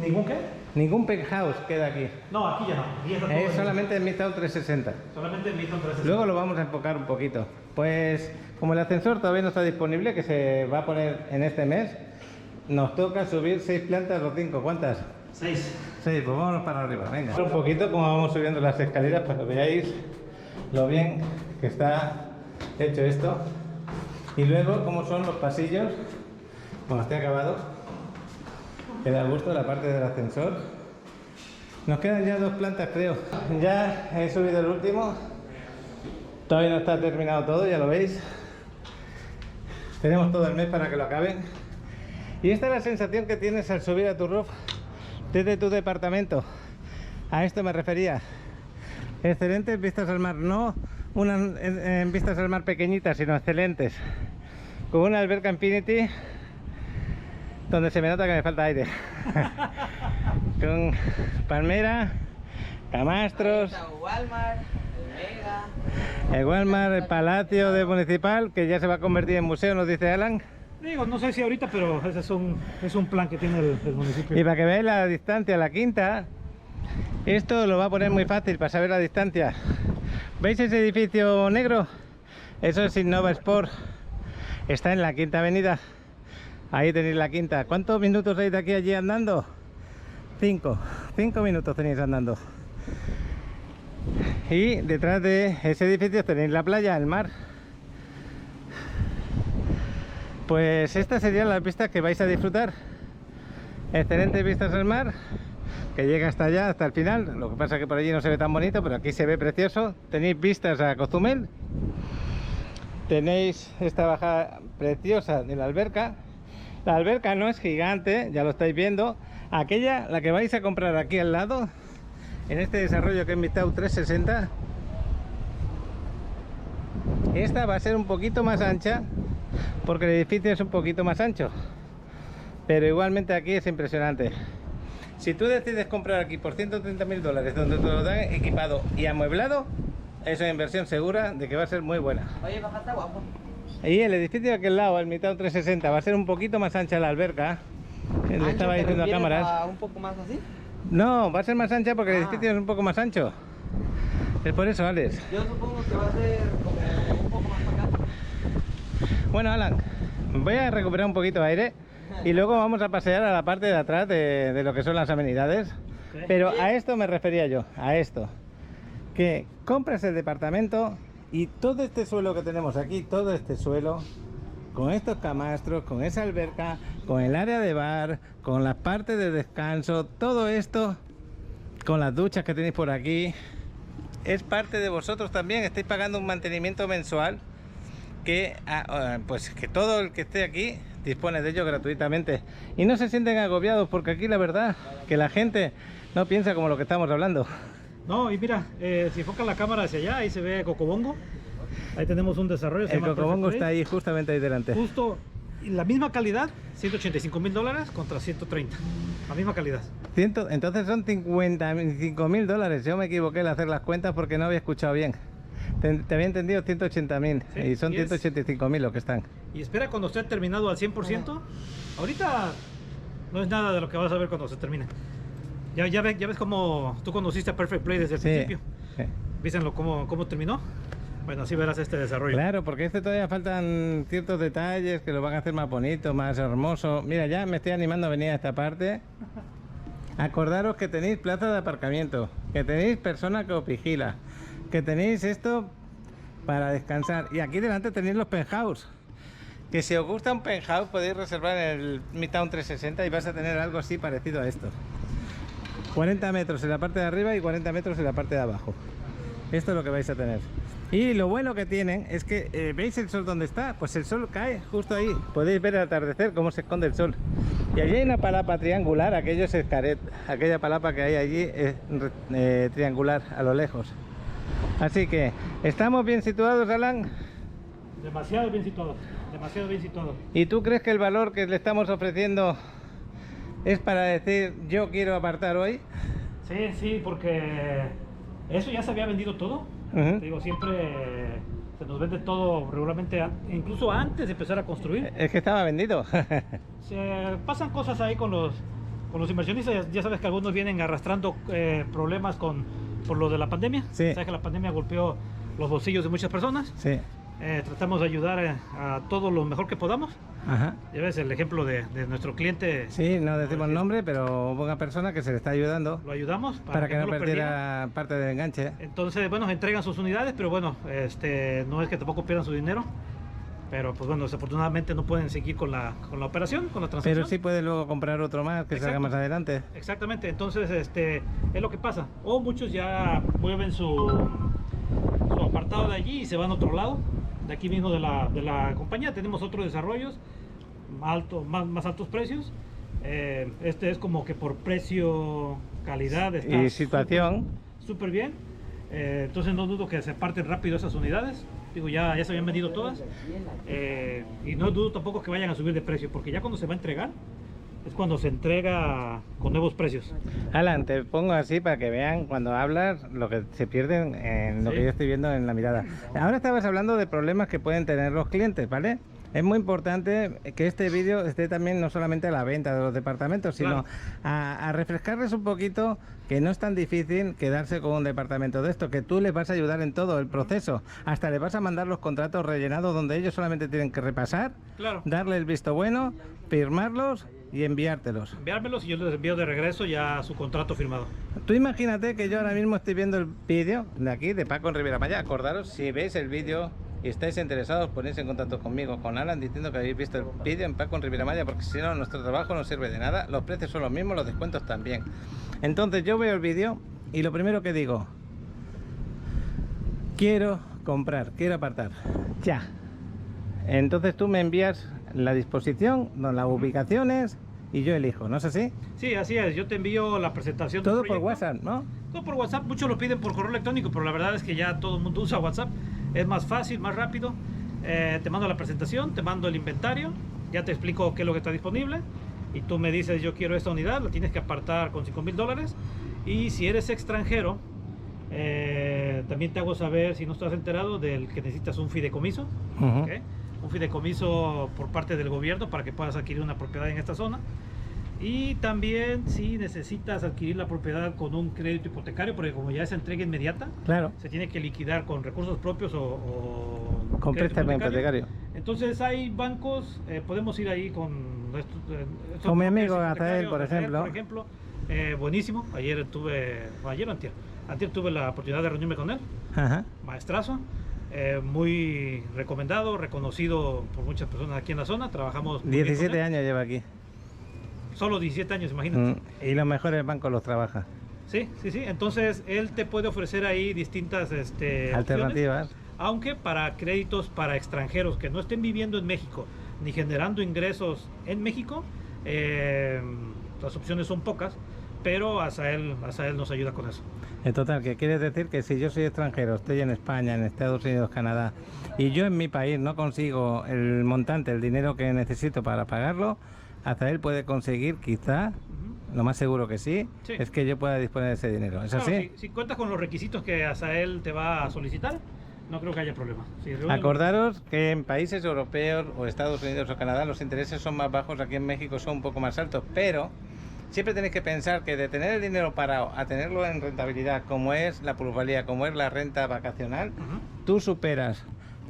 ¿Ningún qué? Ningún penthouse queda aquí. No, aquí ya no. Aquí está todo es solamente en Midtown 360. Solamente en Midtown 360. Luego lo vamos a enfocar un poquito. Pues como el ascensor todavía no está disponible, que se va a poner en este mes, nos toca subir 6 plantas o 5. ¿Cuántas? 6. 6, pues vámonos para arriba, venga. Un poquito como vamos subiendo las escaleras para que veáis lo bien que está hecho esto. Y luego cómo son los pasillos cuando esté acabado. Queda a gusto la parte del ascensor. Nos quedan ya 2 plantas, creo. Ya he subido el último. Todavía no está terminado todo, ya lo veis. Tenemos todo el mes para que lo acaben. Y esta es la sensación que tienes al subir a tu roof desde tu departamento. A esto me refería. Excelentes vistas al mar, no unas vistas al mar pequeñitas, sino excelentes. Con una alberca Infinity donde se me nota que me falta aire. Con palmera, camastros, el Walmart, el Palacio de Municipal, que ya se va a convertir en museo, nos dice Alan. Digo, no sé si ahorita, pero ese es un plan que tiene el municipio. Y para que veáis la distancia, la quinta, esto lo va a poner muy fácil para saber la distancia. ¿Veis ese edificio negro? Eso es Innova Sport. Está en la Quinta Avenida. Ahí tenéis la quinta. ¿Cuántos minutos hay de aquí a allí andando? 5 minutos tenéis andando. Y detrás de ese edificio tenéis la playa, el mar. Pues estas serían las vistas que vais a disfrutar. Excelentes vistas al mar, que llega hasta allá, hasta el final. Lo que pasa es que por allí no se ve tan bonito, pero aquí se ve precioso. Tenéis vistas a Cozumel. Tenéis esta bajada preciosa de la alberca. La alberca no es gigante, ya lo estáis viendo. Aquella, la que vais a comprar aquí al lado, en este desarrollo que es Midtown 360, esta va a ser un poquito más ancha porque el edificio es un poquito más ancho, pero igualmente aquí es impresionante. Si tú decides comprar aquí por 130.000 dólares donde te lo dan equipado y amueblado, es una inversión segura de que va a ser muy buena. Oye, papá, está guapo. Y el edificio de aquel lado, el Midtown 360, va a ser un poquito más ancha la alberca, que le estaba diciendo a cámaras. ¿Un poco más así? No, va a ser más ancha porque el edificio es un poco más ancho. Es por eso, Alex. Yo supongo que va a ser como un poco más para acá. Bueno, Alan, voy a recuperar un poquito de aire y luego vamos a pasear a la parte de atrás de lo que son las amenidades. Pero a esto me refería yo, a esto. Que compras el departamento y todo este suelo que tenemos aquí, todo este suelo, con estos camastros, con esa alberca, con el área de bar, con las partes de descanso, todo esto, con las duchas que tenéis por aquí, es parte de vosotros también. Estáis pagando un mantenimiento mensual que, pues que todo el que esté aquí dispone de ello gratuitamente y no se sienten agobiados, porque aquí la verdad que la gente no piensa como lo que estamos hablando. No, y mira, si enfoca la cámara hacia allá, ahí se ve Cocobongo. Ahí tenemos un desarrollo. El Cocobongo está ahí, justamente ahí delante. Justo la misma calidad, 185.000 dólares contra 130. La misma calidad. Entonces son 55.000 dólares. Yo me equivoqué al hacer las cuentas porque no había escuchado bien. Te había entendido 180.000, sí, y son 185.000 lo que están. Y espera cuando esté terminado al 100%. Ahorita no es nada de lo que vas a ver cuando se termine. Ya ves cómo tú conociste a Perfect Play desde el principio. Sí. ¿Viste cómo terminó? Bueno, así verás este desarrollo. Claro, porque todavía faltan ciertos detalles que lo van a hacer más bonito, más hermoso. Mira, ya me estoy animando a venir a esta parte. Acordaros que tenéis plaza de aparcamiento, que tenéis persona que os vigila, que tenéis esto para descansar. Y aquí delante tenéis los penthouse. Que si os gusta un penthouse podéis reservar en el Midtown 360 y vas a tener algo así parecido a esto. 40 metros en la parte de arriba y 40 metros en la parte de abajo. Esto es lo que vais a tener. Y lo bueno que tienen es que, ¿veis el sol donde está? Pues el sol cae justo ahí. Podéis ver el atardecer, cómo se esconde el sol. Y allí hay una palapa triangular, aquello es Xcaret. Aquella palapa que hay allí es triangular a lo lejos. Así que, ¿estamos bien situados, Alan? Demasiado bien situado, demasiado bien situado. ¿Y tú crees que el valor que le estamos ofreciendo es para decir, yo quiero apartar hoy? Sí, porque eso ya se había vendido todo. Te digo, siempre se nos vende todo regularmente, incluso antes de empezar a construir. Es que estaba vendido. Pasan cosas ahí con los inversionistas. Ya sabes que algunos vienen arrastrando problemas por lo de la pandemia. Sí. Sabes que la pandemia golpeó los bolsillos de muchas personas. Sí. Tratamos de ayudar a todo lo mejor que podamos. Ajá. Ya ves el ejemplo de nuestro cliente. Sí, no decimos nombre, pero una persona que se le está ayudando. Lo ayudamos para que no perdiera parte del enganche. Entonces, bueno, entregan sus unidades, pero bueno, no es que tampoco pierdan su dinero. Pero pues bueno, desafortunadamente no pueden seguir con la operación, con la transacción. Pero sí puede luego comprar otro más que salga más adelante. Exactamente, entonces es lo que pasa. O muchos ya mueven su apartado de allí y se van a otro lado. De aquí mismo de la compañía tenemos otros desarrollos más altos precios. Este es como que por precio, calidad está y situación súper bien. Entonces no dudo que se parten rápido esas unidades. Digo, ya se habían vendido todas. Y no dudo tampoco que vayan a subir de precio, porque ya cuando se va a entregar es cuando se entrega con nuevos precios. Alan, te pongo así para que vean cuando hablas lo que se pierden en lo que yo estoy viendo en la mirada. Ahora estabas hablando de problemas que pueden tener los clientes, ¿vale? Es muy importante que este vídeo esté también no solamente a la venta de los departamentos, sino a refrescarles un poquito que no es tan difícil quedarse con un departamento de esto, que tú les vas a ayudar en todo el proceso. Hasta les vas a mandar los contratos rellenados donde ellos solamente tienen que repasar, darle el visto bueno, firmarlos y enviártelos. Enviármelos y yo les envío de regreso ya su contrato firmado. Tú imagínate que yo ahora mismo estoy viendo el vídeo de aquí, de Paco en Riviera Maya. Acordaros, si veis el vídeo y estáis interesados, ponéis en contacto conmigo, con Alan, diciendo que habéis visto el vídeo en Paco en Riviera Maya, porque si no, nuestro trabajo no sirve de nada. Los precios son los mismos, los descuentos también. Entonces yo veo el vídeo y lo primero que digo, quiero comprar, quiero apartar, ya. Entonces tú me envías la disposición, las ubicaciones y yo elijo, ¿no es así? Sí, así es. Yo te envío la presentación. Todo del por proyecto. WhatsApp, ¿no? Todo por WhatsApp. Muchos lo piden por correo electrónico, pero la verdad es que ya todo el mundo usa WhatsApp. Es más fácil, más rápido. Te mando la presentación, te mando el inventario, ya te explico qué es lo que está disponible y tú me dices yo quiero esta unidad, la tienes que apartar con $5,000 y si eres extranjero también te hago saber, si no estás enterado, del que necesitas un fideicomiso. Ujú. ¿Ok? Un fideicomiso por parte del gobierno para que puedas adquirir una propiedad en esta zona. Y también si necesitas adquirir la propiedad con un crédito hipotecario, porque como ya es entrega inmediata, Claro, se tiene que liquidar con recursos propios o con crédito préstamo hipotecario. Entonces hay bancos, podemos ir ahí con estos Con mi brokers amigo Azael, hipotecarios. por ejemplo. Buenísimo. Ayer o antier tuve la oportunidad de reunirme con él. Ajá. Maestrazo, muy recomendado, reconocido por muchas personas aquí en la zona. Trabajamos muy bien con 17 él. años lleva aquí. Solo 17 años, imagínate. Y los mejores bancos los trabaja. Sí. Entonces él te puede ofrecer ahí distintas opciones, Alternativas. aunque para créditos para extranjeros que no estén viviendo en México ni generando ingresos en México, las opciones son pocas, pero Azael nos ayuda con eso. En total, que quiere decir que si yo soy extranjero, estoy en España, en Estados Unidos, Canadá, y yo en mi país no consigo el montante, el dinero que necesito para pagarlo, Azael puede conseguir quizá, Ujú. lo más seguro que sí, Sí. es que yo pueda disponer de ese dinero. ¿Es Claro, así? si cuentas con los requisitos que Azael te va a solicitar, no creo que haya problema. Si reúne- Acordaros que en países europeos o Estados Unidos o Canadá los intereses son más bajos, aquí en México son un poco más altos, pero siempre tenéis que pensar que de tener el dinero parado a tenerlo en rentabilidad, como es la plusvalía, como es la renta vacacional, Ujú. tú superas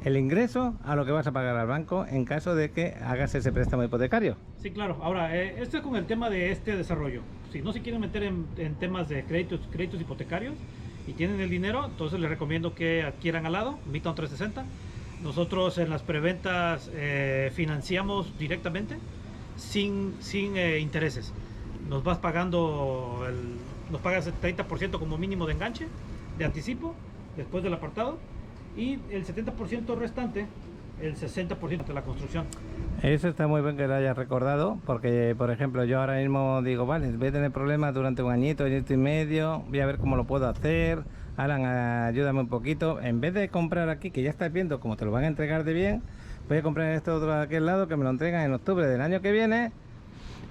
el ingreso a lo que vas a pagar al banco en caso de que hagas ese préstamo hipotecario. Sí, claro. Ahora, esto es con el tema de este desarrollo. Si no se quieren meter en temas de créditos hipotecarios y tienen el dinero, entonces les recomiendo que adquieran al lado, Midtown 360. Nosotros en las preventas financiamos directamente sin intereses. Nos vas pagando, nos pagas el 30% como mínimo de enganche, de anticipo, después del apartado, y el 70% restante, el 60% de la construcción. Eso está muy bien que lo hayas recordado, porque por ejemplo yo ahora mismo digo, vale, voy a tener problemas durante un añito y medio, voy a ver cómo lo puedo hacer. Alan, ayúdame un poquito. En vez de comprar aquí, que ya estás viendo cómo te lo van a entregar de bien, voy a comprar esto otro de aquel lado que me lo entregan en octubre del año que viene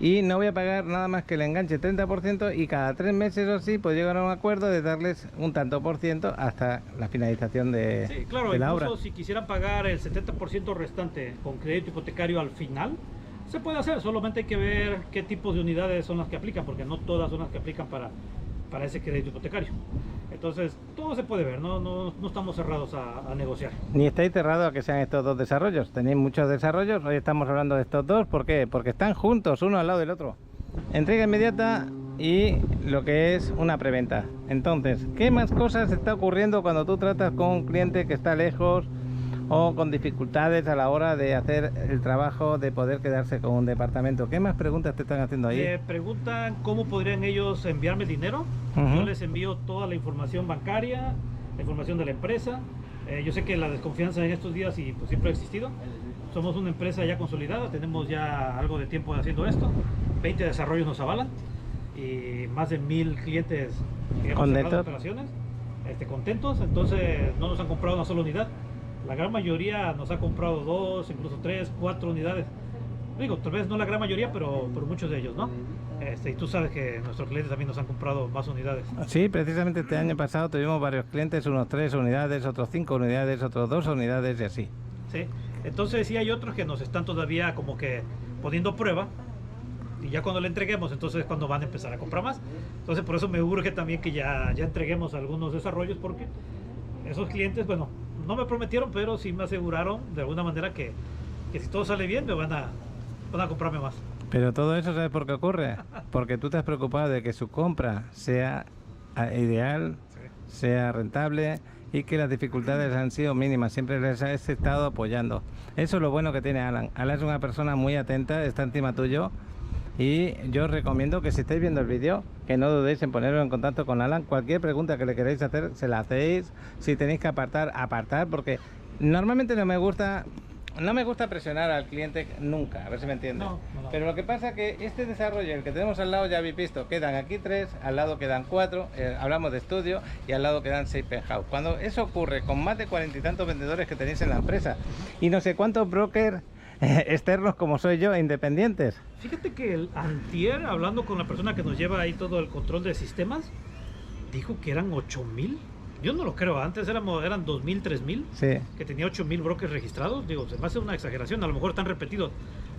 y no voy a pagar nada más que el enganche 30% y cada 3 meses o así pues llegar a un acuerdo de darles un tanto por ciento hasta la finalización de, Sí, claro, de la obra. incluso si quisieran pagar el 70% restante con crédito hipotecario al final, se puede hacer, solamente hay que ver qué tipos de unidades son las que aplican, porque no todas son las que aplican para ese crédito hipotecario. Entonces, todo se puede ver, no estamos cerrados a negociar. Ni estáis cerrados a que sean estos dos desarrollos. Tenéis muchos desarrollos. Hoy estamos hablando de estos dos. ¿Por qué? Porque están juntos, uno al lado del otro. Entrega inmediata y lo que es una preventa. Entonces, ¿qué más cosas está ocurriendo cuando tú tratas con un cliente que está lejos o con dificultades a la hora de hacer el trabajo de poder quedarse con un departamento? ¿Qué más preguntas te están haciendo ahí? Me preguntan cómo podrían ellos enviarme el dinero. Ujú. Yo les envío toda la información bancaria, la información de la empresa. Yo sé que la desconfianza en estos días y pues, siempre ha existido. Somos una empresa ya consolidada, tenemos ya algo de tiempo haciendo esto. 20 desarrollos nos avalan y más de 1000 clientes que hemos cerrado Contentos. operaciones, contentos. Entonces no nos han comprado una sola unidad. La gran mayoría nos ha comprado 2, incluso 3, 4 unidades. Digo, tal vez no la gran mayoría, pero muchos de ellos, ¿no? Y tú sabes que nuestros clientes también nos han comprado más unidades. Sí, precisamente este año pasado tuvimos varios clientes, unos 3 unidades, otros 5 unidades, otros 2 unidades y así. Sí, entonces sí hay otros que nos están todavía como que poniendo a prueba y ya cuando le entreguemos, entonces es cuando van a empezar a comprar más. Entonces por eso me urge también que ya entreguemos algunos desarrollos, porque esos clientes, bueno, no me prometieron, pero sí me aseguraron de alguna manera que si todo sale bien me van a comprarme más. Pero todo eso, ¿sabes por qué ocurre? Porque tú te has preocupado de que su compra sea ideal, sea rentable y que las dificultades han sido mínimas. Siempre les has estado apoyando. Eso es lo bueno que tiene Alan. Alan es una persona muy atenta, está encima tuyo. Y yo os recomiendo que si estáis viendo el vídeo, que no dudéis en poneros en contacto con Alan. Cualquier pregunta que le queréis hacer, se la hacéis. Si tenéis que apartar, porque normalmente no me gusta no me gusta presionar al cliente nunca, a ver si me entiendes. No. Pero lo que pasa es que este desarrollo, el que tenemos al lado, ya habéis visto, quedan aquí 3, al lado quedan 4, hablamos de estudio, y al lado quedan 6 penthouse. Cuando eso ocurre con más de 40 y tantos vendedores que tenéis en la empresa, y no sé cuántos brokers externos como soy yo, independientes. Fíjate que el antier, hablando con la persona que nos lleva ahí todo el control de sistemas, dijo que eran 8,000. Yo no lo creo, antes eran 2,000, 3,000, Sí. que tenía 8,000 brokers registrados. Digo, se me hace una exageración, a lo mejor están repetidos,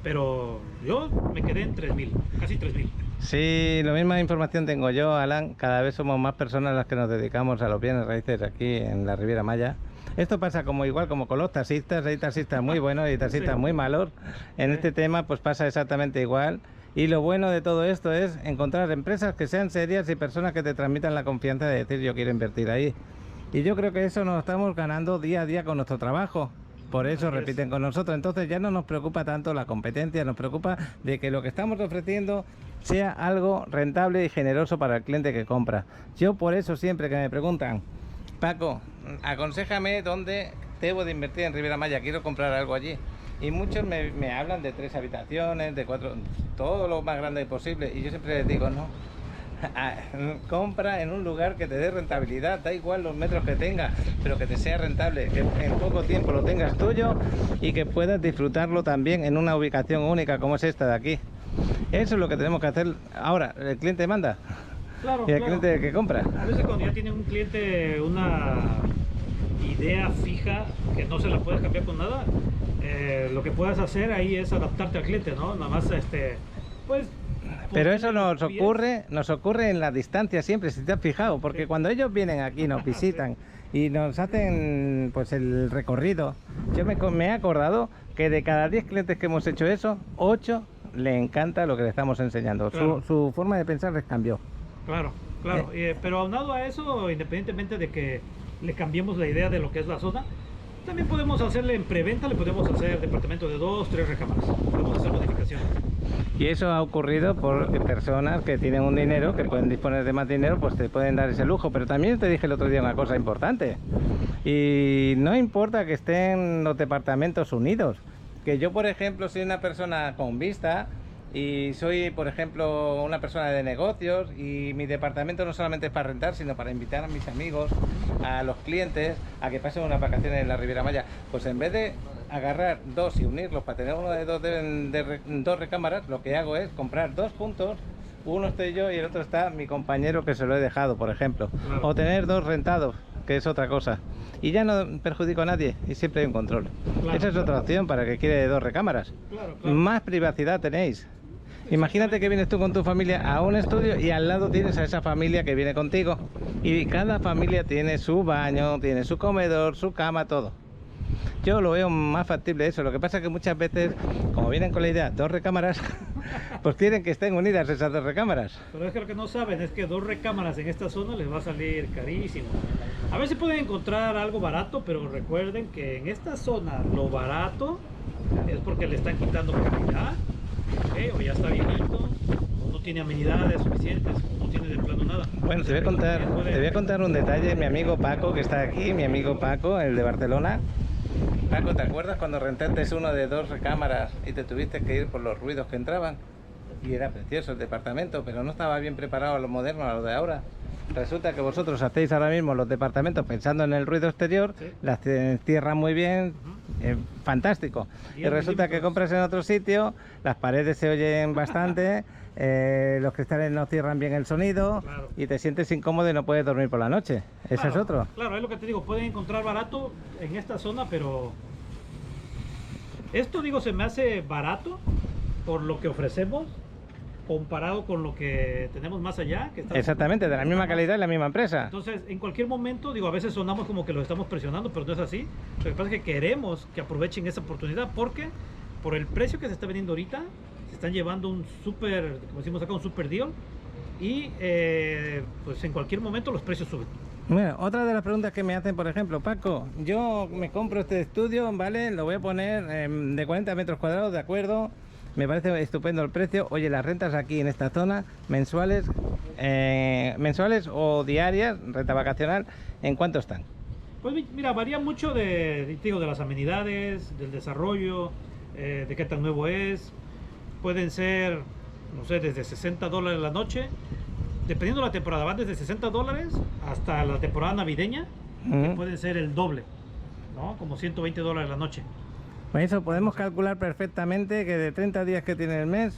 pero yo me quedé en 3,000, casi 3,000. Sí, la misma información tengo yo, Alan. Cada vez somos más personas las que nos dedicamos a los bienes raíces aquí en la Riviera Maya. Esto pasa igual como con los taxistas, hay taxistas muy buenos y taxistas Sí. muy malos. En Sí. este tema pues pasa exactamente igual. Y lo bueno de todo esto es encontrar empresas que sean serias y personas que te transmitan la confianza de decir yo quiero invertir ahí. Y yo creo que eso nos estamos ganando día a día con nuestro trabajo. Por eso Así es. repiten con nosotros. Entonces ya no nos preocupa tanto la competencia, nos preocupa de que lo que estamos ofreciendo sea algo rentable y generoso para el cliente que compra. Yo por eso siempre que me preguntan, Paco, aconséjame dónde debo de invertir en Riviera Maya, quiero comprar algo allí. Y muchos me hablan de 3 habitaciones, de 4, todo lo más grande posible. Y yo siempre les digo, no, compra en un lugar que te dé rentabilidad, da igual los metros que tengas, pero que te sea rentable, que en poco tiempo lo tengas tuyo y que puedas disfrutarlo también en una ubicación única como es esta de aquí. Eso es lo que tenemos que hacer. Ahora, el cliente manda Claro, y el claro. cliente que compra. A veces cuando ya tiene un cliente una idea fija que no se la puedes cambiar con nada, lo que puedes hacer ahí es adaptarte al cliente, ¿no? Nada más, pues... Pero eso ponerle nos los pies. ocurre en la distancia siempre, si te has fijado, porque Sí. cuando ellos vienen aquí, nos visitan y nos hacen pues el recorrido, yo me he acordado que de cada 10 clientes que hemos hecho eso, 8 le encanta lo que le estamos enseñando. Claro. Su forma de pensar les cambió. Claro, claro. Pero aunado a eso, independientemente de que le cambiemos la idea de lo que es la zona, también podemos hacerle en preventa, le podemos hacer departamento de 2, 3 recámaras. Podemos hacer modificaciones. Y eso ha ocurrido por personas que tienen un dinero, que pueden disponer de más dinero, pues te pueden dar ese lujo. Pero también te dije el otro día una cosa importante. Y no importa que estén los departamentos unidos. Que yo, por ejemplo, soy una persona con vista y soy, por ejemplo, una persona de negocios y mi departamento no solamente es para rentar, sino para invitar a mis amigos, a los clientes, a que pasen unas vacaciones en la Riviera Maya. Pues en vez de agarrar 2 y unirlos para tener uno de 2 recámaras, lo que hago es comprar 2 juntos. Uno estoy yo y el otro está mi compañero que se lo he dejado, por ejemplo. Claro. O tener 2 rentados, que es otra cosa. Y ya no perjudico a nadie y siempre hay un control. Claro, Esa es otra opción para que quiere 2 recámaras. Claro, claro. Más privacidad tenéis. Imagínate que vienes tú con tu familia a un estudio y al lado tienes a esa familia que viene contigo. Y cada familia tiene su baño, tiene su comedor, su cama, todo. Yo lo veo más factible eso. Lo que pasa es que muchas veces, como vienen con la idea 2 recámaras, pues quieren que estén unidas esas 2 recámaras. Pero es que lo que no saben es que 2 recámaras en esta zona les va a salir carísimo. A ver si pueden encontrar algo barato, pero recuerden que en esta zona lo barato es porque le están quitando calidad, ¿ok? O ya está viejito, o no tiene amenidades suficientes, o no tiene de plano nada. Bueno, te voy a contar un detalle. Mi amigo Paco, que está aquí, mi amigo Paco, el de Barcelona. Paco, ¿te acuerdas cuando rentaste uno de 2 recámaras y te tuviste que ir por los ruidos que entraban? Y era precioso el departamento, pero no estaba bien preparado a lo moderno, a lo de ahora. Resulta que vosotros hacéis ahora mismo los departamentos pensando en el ruido exterior, Sí. las cierran muy bien, fantástico. Y resulta que compras en otro sitio, las paredes se oyen bastante, los cristales no cierran bien el sonido, Claro. y te sientes incómodo y no puedes dormir por la noche. Ese Claro, es otro. Claro, es lo que te digo, pueden encontrar barato en esta zona, pero esto digo se me hace barato por lo que ofrecemos comparado con lo que tenemos más allá. Que está- Exactamente, de la misma calidad y la misma empresa. Entonces, en cualquier momento, digo, a veces sonamos como que lo estamos presionando, pero no es así. Lo que pasa es que queremos que aprovechen esa oportunidad porque por el precio que se está vendiendo ahorita, se están llevando un súper, como decimos acá, un super deal. Y pues en cualquier momento los precios suben. Bueno, otra de las preguntas que me hacen, por ejemplo, Paco, yo me compro este estudio, ¿vale? Lo voy a poner de 40 metros cuadrados, de acuerdo. Me parece estupendo el precio. Oye, las rentas aquí en esta zona, mensuales o diarias, renta vacacional, ¿en cuánto están? Pues mira, varía mucho de las amenidades, del desarrollo, de qué tan nuevo es. Pueden ser, no sé, desde $60 la noche. Dependiendo de la temporada, van desde $60 hasta la temporada navideña, que pueden ser el doble, ¿no? Como $120 la noche. Pues eso podemos calcular perfectamente que de 30 días que tiene el mes,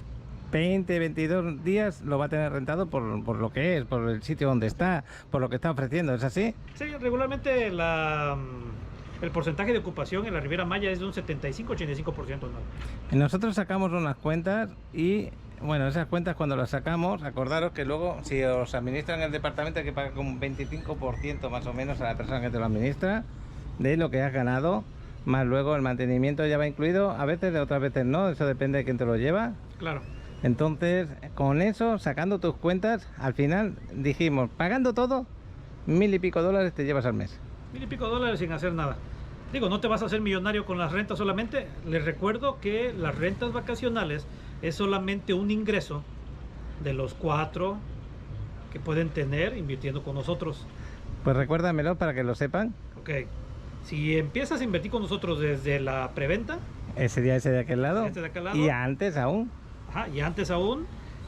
20, 22 días lo va a tener rentado por lo que es, por el sitio donde está, por lo que está ofreciendo, ¿es así? Sí, regularmente el porcentaje de ocupación en la Riviera Maya es de un 75-85%, ¿no? Nosotros sacamos unas cuentas y, bueno, esas cuentas cuando las sacamos, acordaros que luego si os administran el departamento hay que pagar como un 25% más o menos a la persona que te lo administra de lo que has ganado, más luego el mantenimiento ya va incluido, a veces, de otras veces no, eso depende de quién te lo lleva. Claro. Entonces, con eso, sacando tus cuentas, al final dijimos, pagando todo, $1000 y pico te llevas al mes. $1000 y pico sin hacer nada. Digo, no te vas a hacer millonario con las rentas solamente. Les recuerdo que las rentas vacacionales es solamente un ingreso de los 4 que pueden tener invirtiendo con nosotros. Pues recuérdamelo para que lo sepan. Ok. Si empiezas a invertir con nosotros desde la preventa, Ese de aquel lado. Este de aquel lado. Y antes aún. ajá, y antes aún,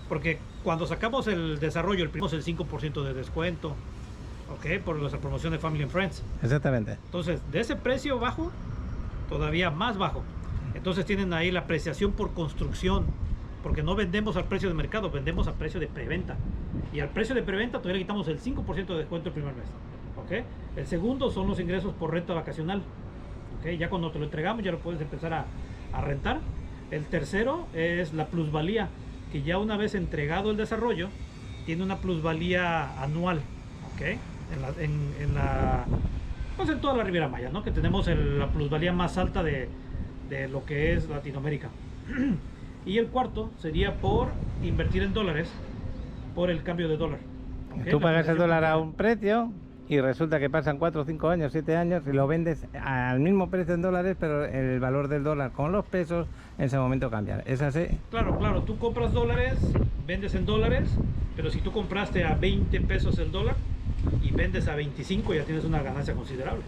porque cuando sacamos el desarrollo, el 5% de descuento, ok, por nuestra promoción de Family and Friends. Exactamente. Entonces, de ese precio bajo, todavía más bajo. Entonces tienen ahí la apreciación por construcción, porque no vendemos al precio de mercado, vendemos a precio de preventa. Y al precio de preventa todavía le quitamos el 5% de descuento el primer mes. ¿Ok? El segundo son los ingresos por renta vacacional. ¿Ok? Ya cuando te lo entregamos ya lo puedes empezar a rentar. El tercero es la plusvalía, que ya una vez entregado el desarrollo, tiene una plusvalía anual. ¿Ok? Pues en toda la Riviera Maya, ¿no? Que tenemos la plusvalía más alta de lo que es Latinoamérica. Y el cuarto sería por invertir en dólares por el cambio de dólar. ¿Okay? Tú pagas el dólar a un precio y resulta que pasan 4, 5 años, 7 años y lo vendes al mismo precio en dólares, pero el valor del dólar con los pesos en ese momento cambia. ¿Es así? Claro, claro. Tú compras dólares, vendes en dólares, pero si tú compraste a 20 pesos el dólar y vendes a 25, ya tienes una ganancia considerable.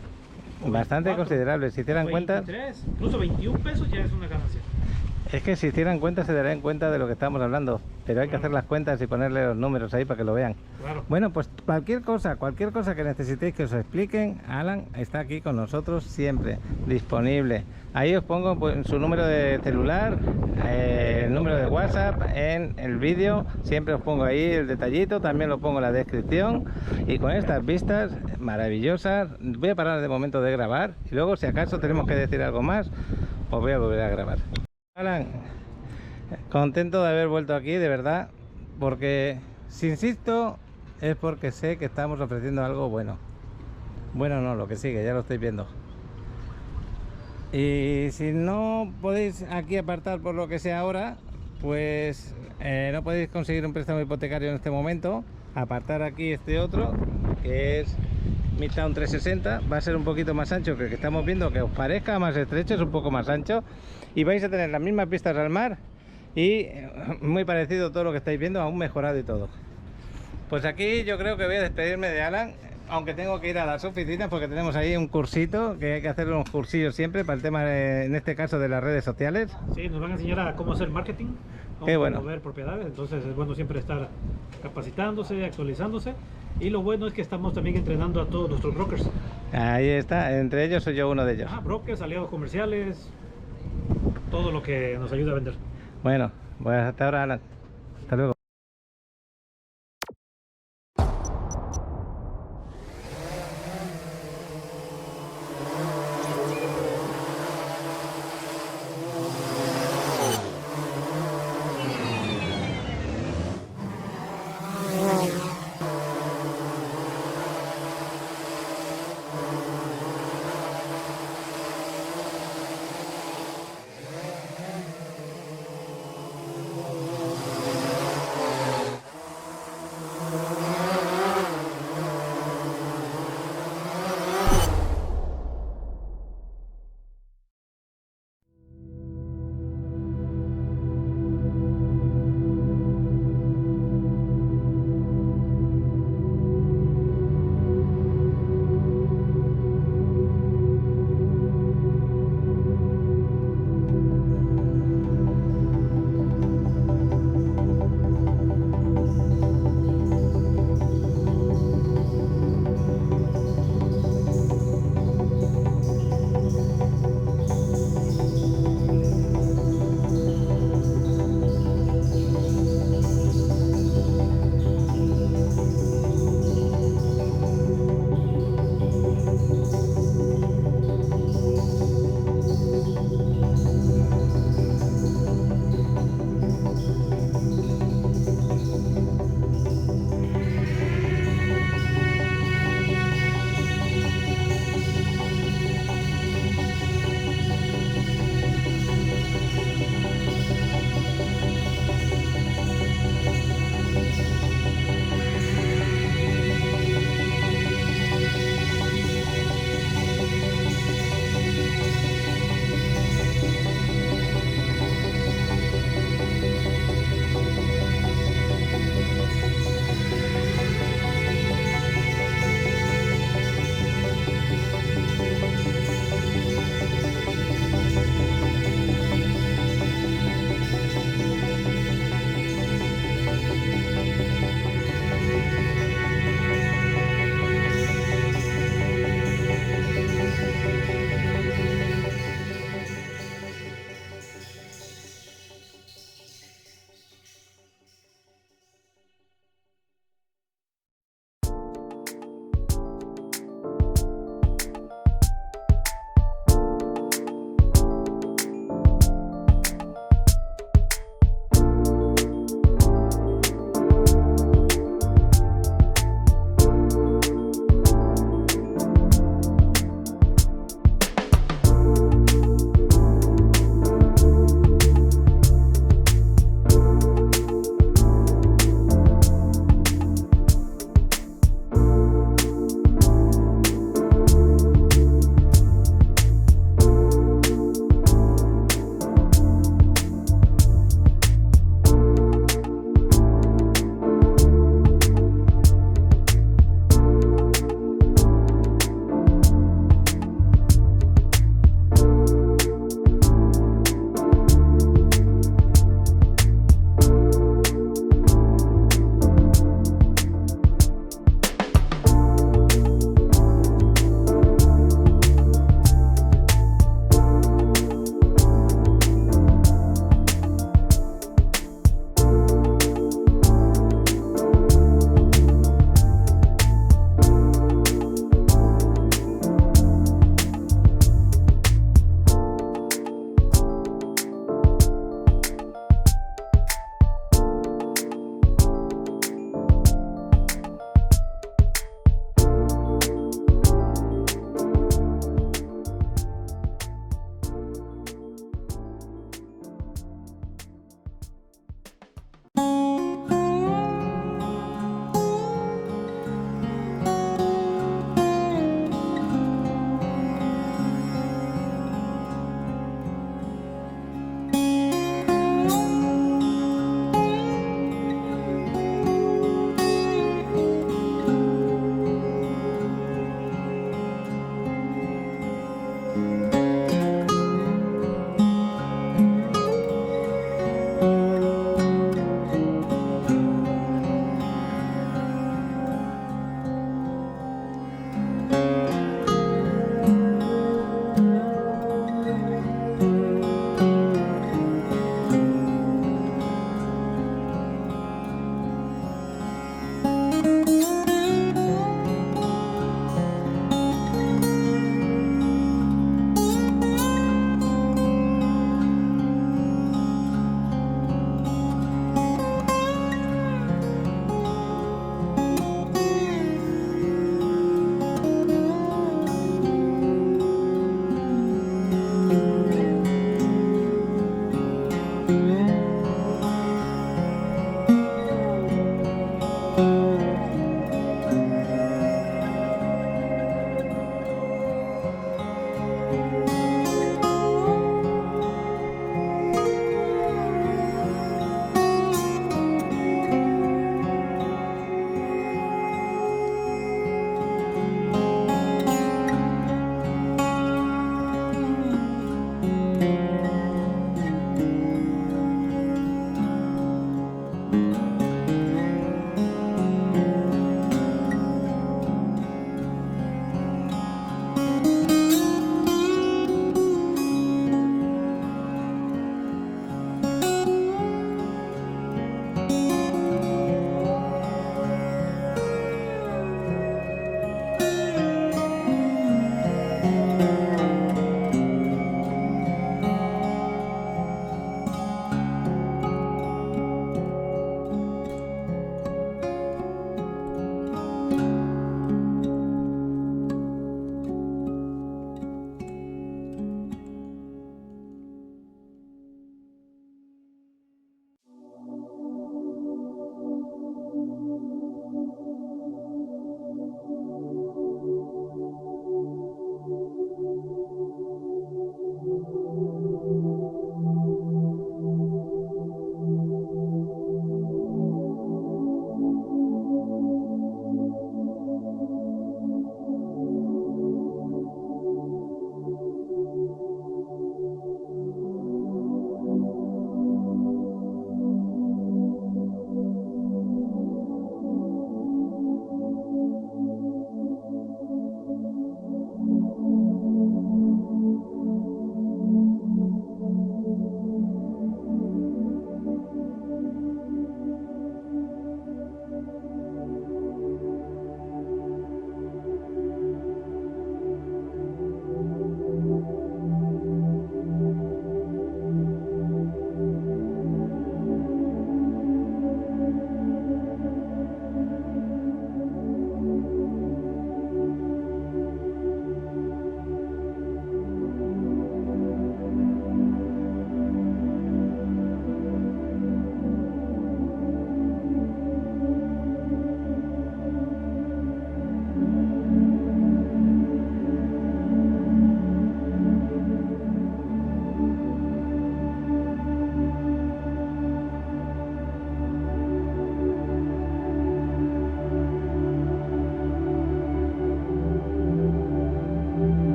Bastante 24, considerable. Si hicieran cuenta, 23, incluso 21 pesos ya es una ganancia. es que si hicieran cuenta se darían cuenta de lo que estamos hablando, pero hay que hacer las cuentas y ponerle los números ahí para que lo vean. Claro. Bueno, pues cualquier cosa que necesitéis que os expliquen, Alan está aquí con nosotros siempre, disponible. Ahí os pongo pues, su número de celular, el número de WhatsApp en el vídeo, siempre os pongo ahí el detallito, también lo pongo en la descripción. Y con estas vistas maravillosas, voy a parar de momento de grabar y luego si acaso tenemos que decir algo más, os voy a volver a grabar. Alan, contento de haber vuelto aquí, de verdad, porque si insisto es porque sé que estamos ofreciendo algo bueno. Bueno, no, lo que sigue, ya lo estáis viendo. Y si no podéis aquí apartar por lo que sea ahora, pues no podéis conseguir un préstamo hipotecario en este momento, apartar aquí este otro, que es Midtown 360, va a ser un poquito más ancho que el que estamos viendo, que os parezca más estrecho, es un poco más ancho, y vais a tener las mismas vistas al mar y muy parecido todo lo que estáis viendo, aún mejorado y todo. Pues aquí yo creo que voy a despedirme de Alan, aunque tengo que ir a las oficinas porque tenemos ahí un cursito, que hay que hacer unos cursillos siempre para el tema, en este caso, de las redes sociales. Sí, nos van a enseñar a cómo hacer marketing, Qué cómo bueno. promover propiedades, entonces es bueno siempre estar capacitándose, actualizándose, y lo bueno es que estamos también entrenando a todos nuestros brokers. Ahí está, entre ellos soy yo uno de ellos. Brokers, aliados comerciales, todo lo que nos ayuda a vender. Bueno, pues hasta ahora, Alan. Hasta luego.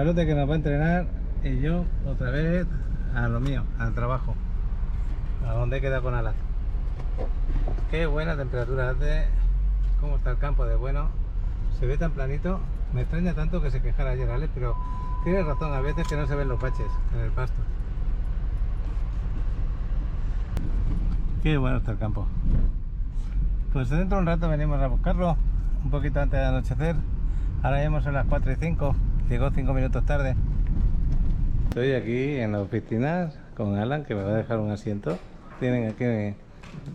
chavalote que nos va a entrenar y yo otra vez a lo mío, al trabajo, a donde he quedado con Alan. Qué buena temperatura hace, cómo está el campo de bueno, se ve tan planito. Me extraña tanto que se quejara ayer Alex, pero tienes razón, a veces que no se ven los baches en el pasto. Qué bueno está el campo. Pues dentro de un rato venimos a buscarlo, un poquito antes de anochecer. Ahora mismo son las 4 y 5, llegó 5 minutos tarde. Estoy aquí en las oficinas con Alan, que me va a dejar un asiento. Tienen aquí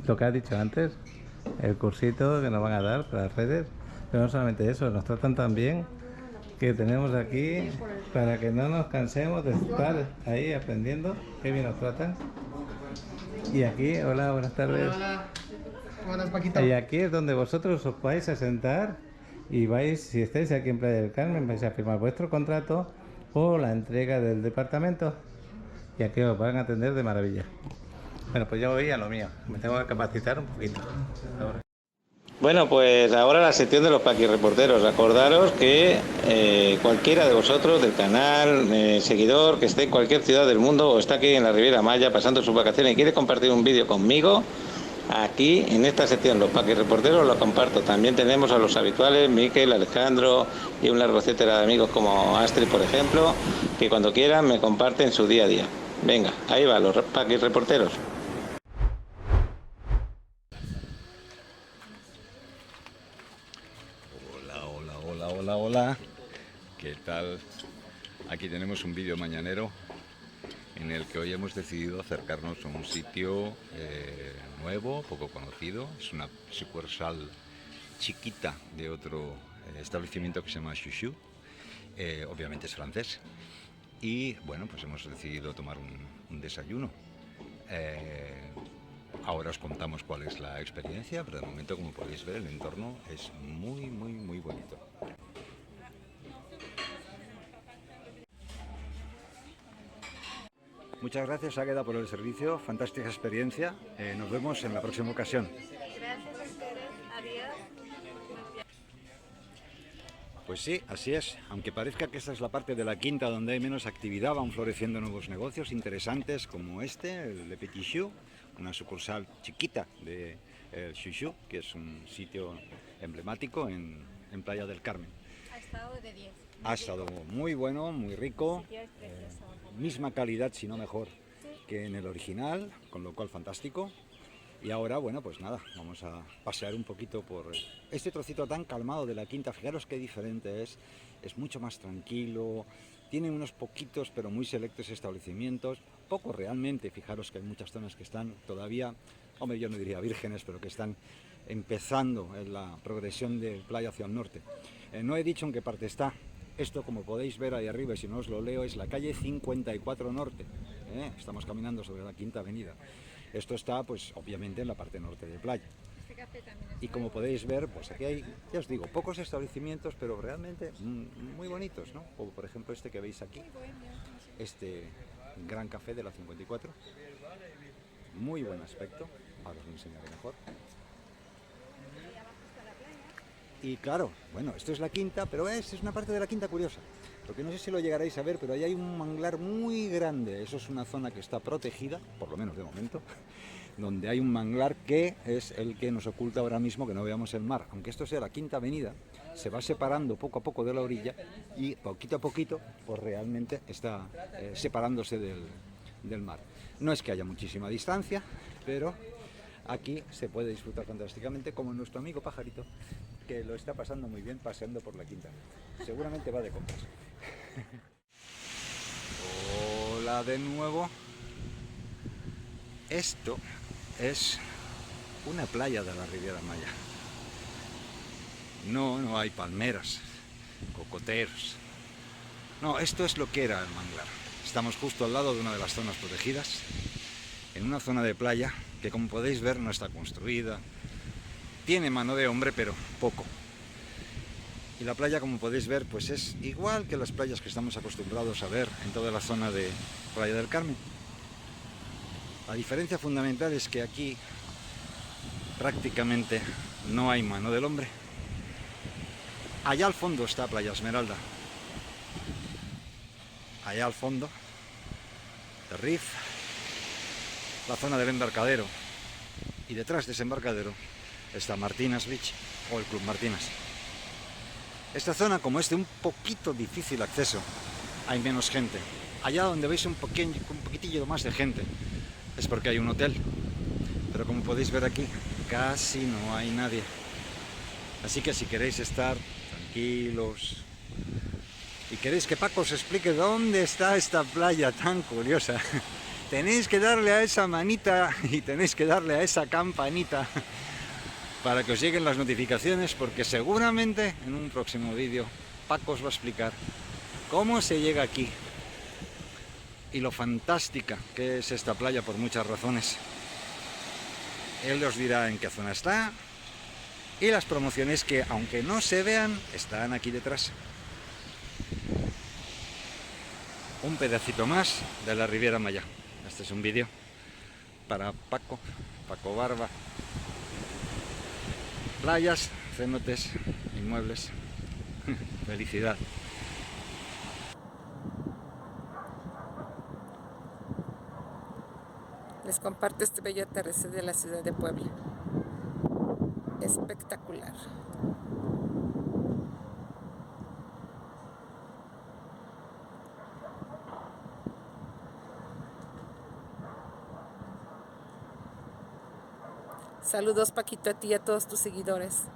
lo que has dicho antes, el cursito que nos van a dar para las redes. Pero no solamente eso, nos tratan tan bien que tenemos aquí para que no nos cansemos de estar ahí aprendiendo. Qué bien nos tratan. Y aquí, hola, buenas tardes. Hola. Buenas, Paquito. Y aquí es donde vosotros os vais a sentar y vais, si estáis aquí en Playa del Carmen, vais a firmar vuestro contrato o la entrega del departamento. Y aquí os van a atender de maravilla. Bueno, pues yo voy a lo mío. Me tengo que capacitar un poquito. Ahora. Bueno, pues ahora la sección de los paquirreporteros. Acordaros que cualquiera de vosotros del canal, seguidor, que esté en cualquier ciudad del mundo o está aquí en la Riviera Maya pasando sus vacaciones y quiere compartir un vídeo conmigo, aquí en esta sección, los paquirreporteros, lo comparto. También tenemos a los habituales, Miquel, Alejandro y un largo etcétera de amigos como Astrid, por ejemplo, que cuando quieran me comparten su día a día. Venga, ahí va, los paquirreporteros. Hola, ¿qué tal? Aquí tenemos un vídeo mañanero en el que hoy hemos decidido acercarnos a un sitio nuevo, poco conocido. Es una sucursal chiquita de otro establecimiento que se llama Chouchou, obviamente es francés. Y bueno, pues hemos decidido tomar un desayuno. Ahora os contamos cuál es la experiencia, pero de momento, como podéis ver, el entorno es muy bonito. Muchas gracias, Águeda, por el servicio. Fantástica experiencia. Nos vemos en la próxima ocasión. Gracias a ustedes. Adiós. Pues sí, así es. Aunque parezca que esta es la parte de la quinta donde hay menos actividad, van floreciendo nuevos negocios interesantes como este, el Le Petit Chou, una sucursal chiquita de Chouchou, que es un sitio emblemático en Playa del Carmen. Ha estado de 10. Ha estado muy bueno, muy rico. El sitio es precioso. Misma calidad, si no mejor, que en el original, con lo cual fantástico. Y ahora, bueno, pues nada, vamos a pasear un poquito por este trocito tan calmado de la quinta. Fijaros qué diferente es mucho más tranquilo, tiene unos poquitos pero muy selectos establecimientos, poco realmente. Fijaros que hay muchas zonas que están todavía, hombre, yo no diría vírgenes, pero que están empezando en la progresión de playa hacia el norte. No he dicho en qué parte está. Esto, como podéis ver ahí arriba, y si no os lo leo, es la calle 54 Norte. Estamos caminando sobre la Quinta Avenida. Esto está, pues, obviamente en la parte norte de playa. Y como podéis ver, pues aquí hay, ya os digo, pocos establecimientos, pero realmente muy bonitos, ¿no? Como por ejemplo este que veis aquí, este gran café de la 54. Muy buen aspecto. Ahora os lo enseñaré mejor. Y claro, bueno, esto es la quinta, pero es una parte de la quinta curiosa, porque no sé si lo llegaréis a ver, pero ahí hay un manglar muy grande. Eso es una zona que está protegida, por lo menos de momento, donde hay un manglar que es el que nos oculta ahora mismo que no veamos el mar. Aunque esto sea la Quinta Avenida, se va separando poco a poco de la orilla y poquito a poquito, pues realmente está separándose del mar. No es que haya muchísima distancia, pero aquí se puede disfrutar fantásticamente, como nuestro amigo Pajarito, que lo está pasando muy bien paseando por la quinta. Seguramente va de compras. Hola de nuevo. Esto es una playa de la Riviera Maya. No hay palmeras, cocoteros. No, esto es lo que era el manglar. Estamos justo al lado de una de las zonas protegidas, en una zona de playa que, como podéis ver, no está construida. Tiene mano de hombre, pero poco. Y la playa, como podéis ver, pues es igual que las playas que estamos acostumbrados a ver en toda la zona de Playa del Carmen. La diferencia fundamental es que aquí prácticamente no hay mano del hombre. Allá al fondo está Playa Esmeralda. allá al fondo, de Riff, la zona del embarcadero. Y detrás de ese embarcadero está Martinas Beach o el Club Martinas. Esta zona, como es de un poquito difícil acceso, hay menos gente. Allá donde veis un poquitillo más de gente es porque hay un hotel. Pero como podéis ver aquí, casi no hay nadie. Así que si queréis estar tranquilos y queréis que Paco os explique dónde está esta playa tan curiosa, tenéis que darle a esa manita y tenéis que darle a esa campanita para que os lleguen las notificaciones, porque seguramente en un próximo vídeo Paco os va a explicar cómo se llega aquí y lo fantástica que es esta playa por muchas razones. Él os dirá en qué zona está y las promociones que, aunque no se vean, están aquí detrás. Un pedacito más de la Riviera Maya. Este es un vídeo para Paco Barba. Playas, cenotes, inmuebles. Felicidad. Les comparto este bello atardecer de la ciudad de Puebla. Espectacular. Saludos, Paquito, a ti y a todos tus seguidores.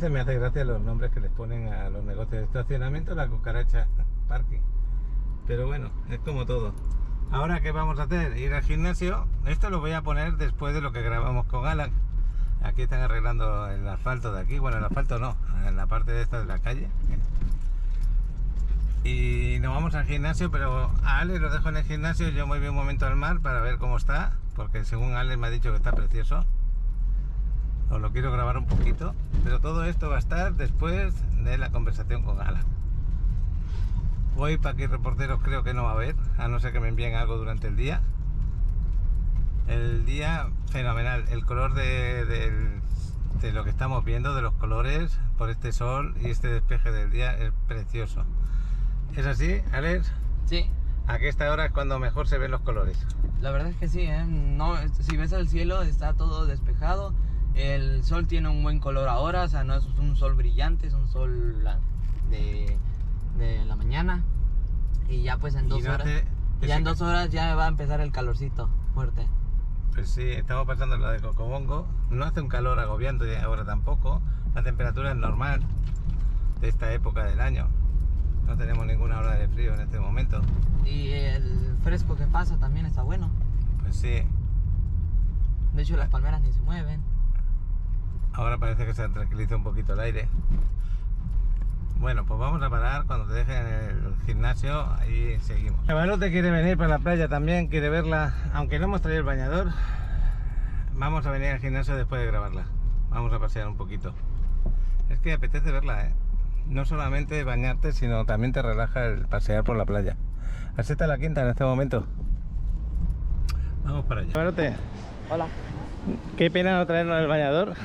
Me hace gracia los nombres que les ponen a los negocios de estacionamiento, la cucaracha parking. Pero bueno, es como todo. Ahora, ¿qué vamos a hacer? Ir al gimnasio. Esto lo voy a poner después de lo que grabamos con Alan. Aquí están arreglando el asfalto de aquí. Bueno, el asfalto no, en la parte de esta de la calle. Y nos vamos al gimnasio, pero a Alex lo dejo en el gimnasio. Yo me voy un momento al mar para ver cómo está, porque según Alex me ha dicho que está precioso. Os lo quiero grabar un poquito, pero todo esto va a estar después de la conversación con Alan. Hoy para aquí reporteros creo que no va a haber, a no ser que me envíen algo durante el día. El día fenomenal, el color de lo que estamos viendo, de los colores por este sol y este despeje del día es precioso. ¿Es así, Alex? Sí, ¿A qué esta hora es cuando mejor se ven los colores? la verdad es que sí, ¿eh? No, si ves el cielo está todo despejado, el sol tiene un buen color ahora, o sea, no es un sol brillante, es un sol de la mañana y ya pues en 2 horas, ya en 2 horas ya va a empezar el calorcito fuerte. Pues sí, estamos pasando la de Cocobongo, no hace un calor agobiante ahora tampoco, la temperatura es normal de esta época del año. No tenemos ninguna hora de frío en este momento. Y el fresco que pasa también está bueno. Pues sí. De hecho las palmeras ni se mueven. Ahora parece que se tranquiliza un poquito el aire. Bueno, pues vamos a parar cuando te dejen el gimnasio, ahí seguimos. Chavalote quiere venir para la playa también, quiere verla, aunque no hemos traído el bañador. Vamos a venir al gimnasio después de grabarla. Vamos a pasear un poquito. Es que apetece verla, ¿eh? No solamente bañarte, sino también te relaja el pasear por la playa. Así está la quinta en este momento. Vamos para allá. Chavalote, Hola. qué pena no traernos el bañador,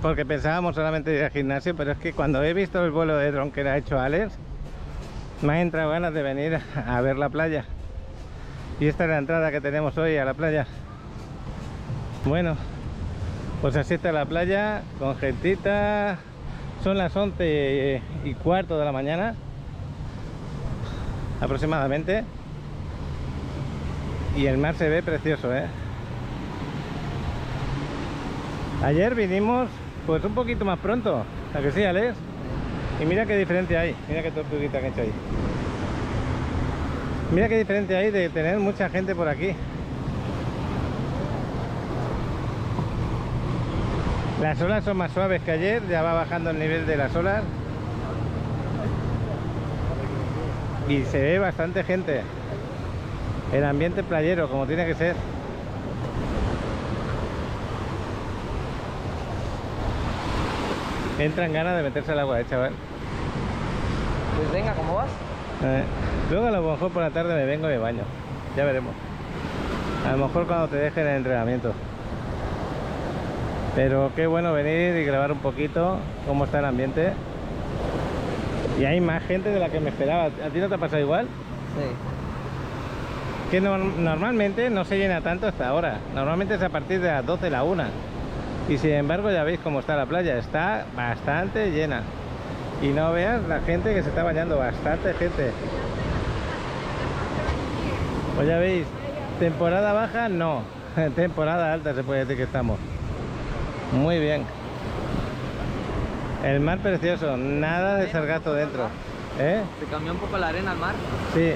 porque pensábamos solamente ir al gimnasio, pero es que cuando he visto el vuelo de dron que le ha hecho Alex, me ha entrado ganas de venir a ver la playa. Y esta es la entrada que tenemos hoy a la playa. Bueno, pues así está la playa, con gentita. Son las 11:15 de la mañana aproximadamente, y el mar se ve precioso, ¿eh? Ayer vinimos pues un poquito más pronto, ¿A que sí, Alex? Y mira qué diferencia hay, mira qué tortuguita que han hecho ahí. Mira qué diferencia hay de tener mucha gente por aquí. Las olas son más suaves que ayer, ya va bajando el nivel de las olas. Y se ve bastante gente. El ambiente playero, como tiene que ser. Entran ganas de meterse al agua, chaval. Pues venga, ¿cómo vas? Luego a lo mejor por la tarde me vengo y me baño. Ya veremos. A lo mejor cuando te dejen el entrenamiento. Pero qué bueno venir y grabar un poquito cómo está el ambiente. Y hay más gente de la que me esperaba. ¿A ti no te ha pasado igual? Sí. Que normalmente no se llena tanto hasta ahora. Normalmente es a partir de las 12, la 1. Y sin embargo ya veis cómo está la playa. Está bastante llena. Y no veas la gente que se está bañando. Bastante gente. Pues ya veis, temporada baja no. Temporada alta se puede decir que estamos. Muy bien. El mar precioso, nada de sargazo dentro. Se cambió un poco la arena al mar. Sí.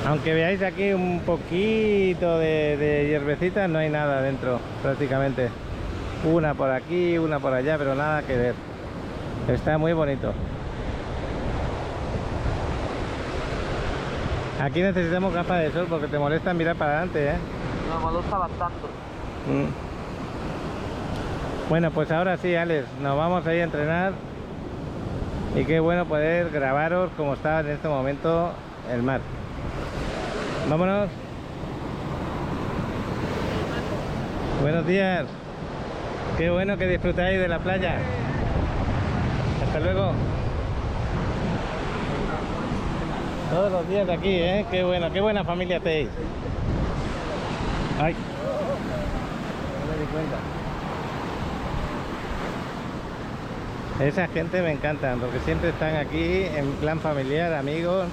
Aunque veáis aquí un poquito de hierbecita, no hay nada dentro prácticamente. Una por aquí, una por allá, pero nada que ver. Está muy bonito. Aquí necesitamos gafas de sol porque te molesta mirar para adelante, Me molesta bastante. Bueno, pues ahora sí, Alex, nos vamos a ir a entrenar. Y qué bueno poder grabaros como está en este momento el mar. Vámonos. Buenos días. Qué bueno que disfrutáis de la playa. Hasta luego. Todos los días de aquí, qué bueno, qué buena familia tenéis. Ay, no me di cuenta. Esa gente me encantan porque siempre están aquí en plan familiar, amigos,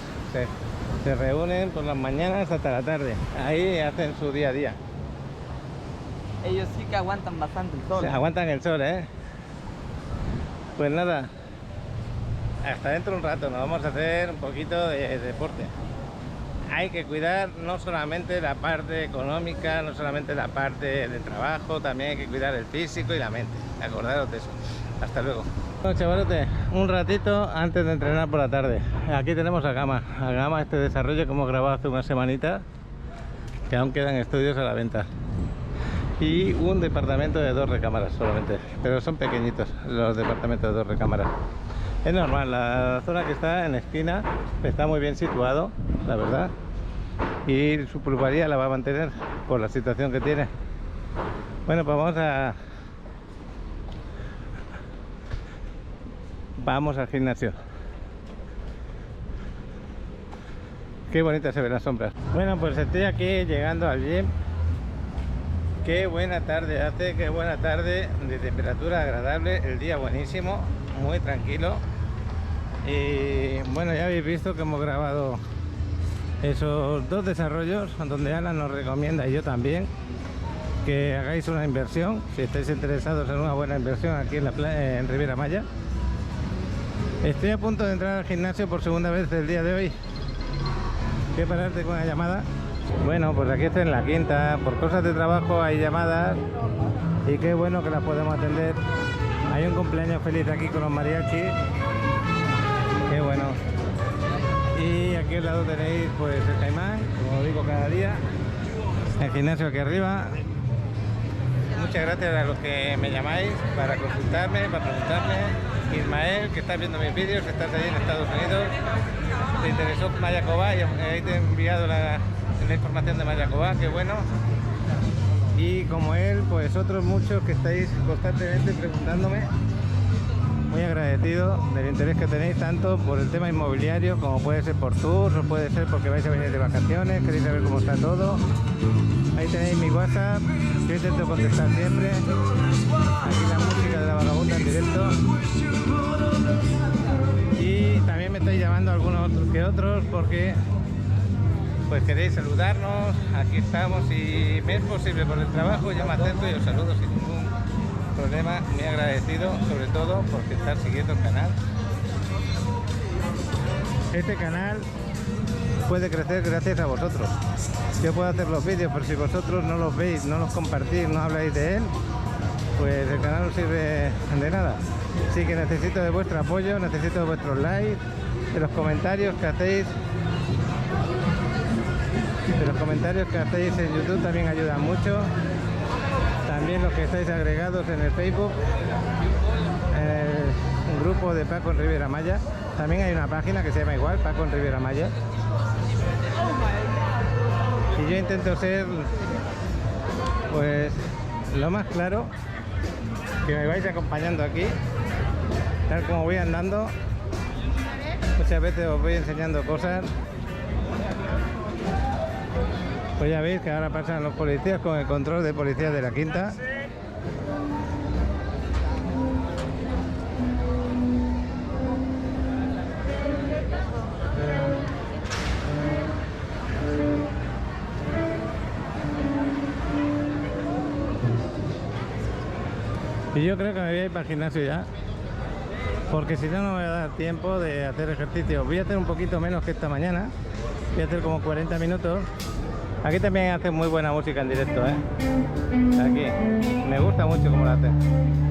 se reúnen por las mañanas hasta la tarde. Ahí hacen su día a día. Ellos sí que aguantan bastante el sol. Aguantan el sol, Pues nada, hasta dentro de un rato nos vamos a hacer un poquito de deporte. Hay que cuidar no solamente la parte económica, no solamente la parte de trabajo, también hay que cuidar el físico y la mente. Acordaros de eso. Hasta luego. Bueno, chavalote, un ratito antes de entrenar por la tarde. Aquí tenemos a Gama, este desarrollo que hemos grabado hace una semanita, que aún quedan estudios a la venta. Y un departamento de 2 recámaras solamente, pero son pequeñitos los departamentos de 2 recámaras. Es normal, la zona que está en la esquina está muy bien situado, la verdad, y su plusvalía la va a mantener por la situación que tiene. Bueno, pues vamos al gimnasio. Qué bonitas se ven las sombras. Bueno, pues estoy aquí llegando al gym. Qué buena tarde hace, qué buena tarde, de temperatura agradable, el día buenísimo, muy tranquilo. Y bueno, ya habéis visto que hemos grabado esos 2 desarrollos donde Alan nos recomienda, y yo también, que hagáis una inversión, si estáis interesados en una buena inversión aquí en Riviera Maya. Estoy a punto de entrar al gimnasio por segunda vez el día de hoy. Voy a pararte con una llamada. Bueno, pues aquí estoy en la quinta. Por cosas de trabajo hay llamadas y qué bueno que las podemos atender. Hay un cumpleaños feliz aquí con los mariachis. Qué bueno. Y aquí al lado tenéis pues el Caimán, como digo cada día. El gimnasio aquí arriba. Muchas gracias a los que me llamáis para consultarme, para preguntarme. Ismael, que estás viendo mis vídeos, estás ahí en Estados Unidos, te interesó Mayacoba y ahí te he enviado la información de Mayacoba, qué bueno. Y como él, pues otros muchos que estáis constantemente preguntándome. Muy agradecido del interés que tenéis tanto por el tema inmobiliario como puede ser por tours o puede ser porque vais a venir de vacaciones, queréis saber cómo está todo. Ahí tenéis mi WhatsApp, yo intento contestar siempre. Aquí la música de La Vagabunda en directo. Y también me estáis llamando algunos otros que otros porque pues queréis saludarnos. Aquí estamos y me es posible por el trabajo, yo me acerco y os saludo sin ningún problema, muy agradecido sobre todo por estar siguiendo el canal. Este canal puede crecer gracias a vosotros. Yo puedo hacer los vídeos, pero si vosotros no los veis, no los compartís, no habláis de él, pues el canal no sirve de nada. Así que necesito de vuestro apoyo, necesito de vuestros likes, de los comentarios que hacéis. De los comentarios que hacéis en YouTube también ayudan mucho. También los que estáis agregados en el Facebook, en el grupo de Paco en Riviera Maya. También hay una página que se llama igual, Paco en Riviera Maya. Y yo intento ser, pues, lo más claro, que me vais acompañando aquí, tal como voy andando. Muchas veces os voy enseñando cosas. Pues ya veis que ahora pasan los policías con el control de policía de la Quinta. Y yo creo que me voy a ir para el gimnasio ya, porque si no, no me va a dar tiempo de hacer ejercicio. Voy a hacer un poquito menos que esta mañana, voy a hacer como 40 minutos. Aquí también hacen muy buena música en directo, ¿eh? Aquí, me gusta mucho cómo lo hacen.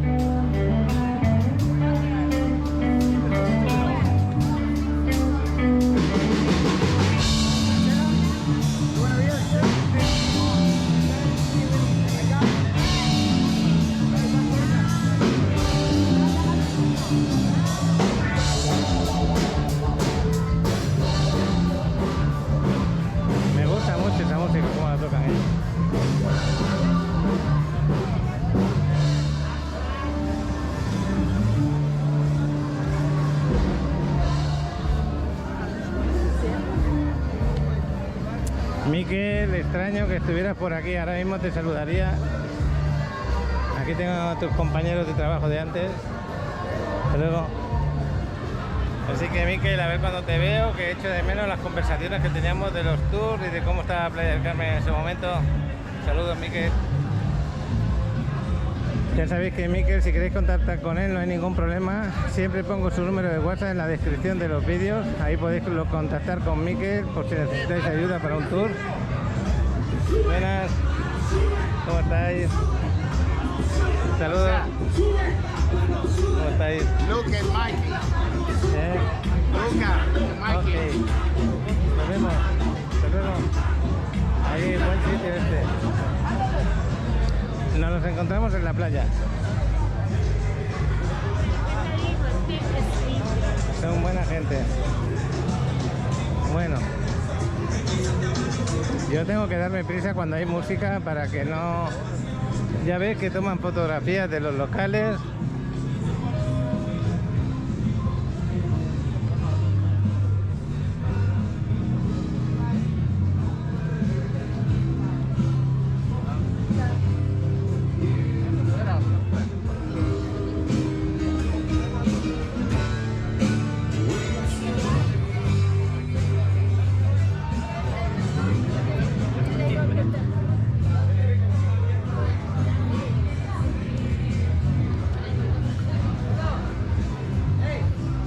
Miquel, extraño que estuvieras por aquí, ahora mismo te saludaría. Aquí tengo a tus compañeros de trabajo de antes. Hasta luego. Así que Miquel, a ver cuando te veo, que echo de menos las conversaciones que teníamos de los tours y de cómo estaba Playa del Carmen en ese momento. Saludos, Miquel. Ya sabéis que Miquel, si queréis contactar con él, no hay ningún problema. Siempre pongo su número de WhatsApp en la descripción de los vídeos. Ahí podéis contactar con Miquel por si necesitáis ayuda para un tour. Buenas, ¿cómo estáis? Saludos. ¿Cómo estáis? Luca and Mikey. ¿Eh? Luca and Mikey. Ok. Nos vemos. Hasta luego. Ahí, buen sitio este. Nos encontramos en la playa. Son buena gente. Bueno, yo tengo que darme prisa cuando hay música para que no... Ya ves que toman fotografías de los locales.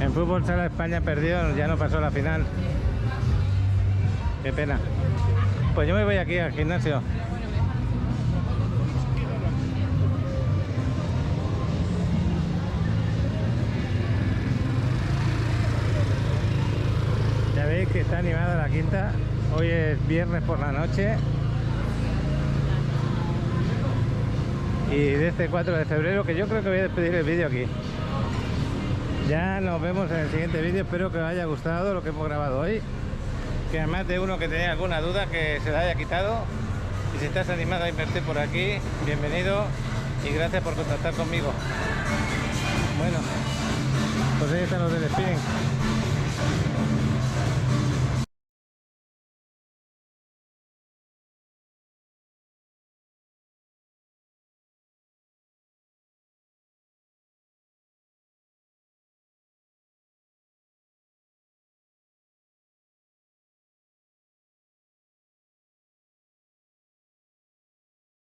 En fútbol sala España perdió, ya no pasó la final. Qué pena. Pues yo me voy aquí al gimnasio. Ya veis que está animada la Quinta. Hoy es viernes por la noche. Y de este 4 de febrero, que yo creo que voy a despedir el vídeo aquí. Ya nos vemos en el siguiente vídeo, espero que os haya gustado lo que hemos grabado hoy. Que además de uno que tenía alguna duda que se la haya quitado. Y si estás animado a invertir por aquí, bienvenido y gracias por contactar conmigo. Bueno, pues ahí están los del spinning.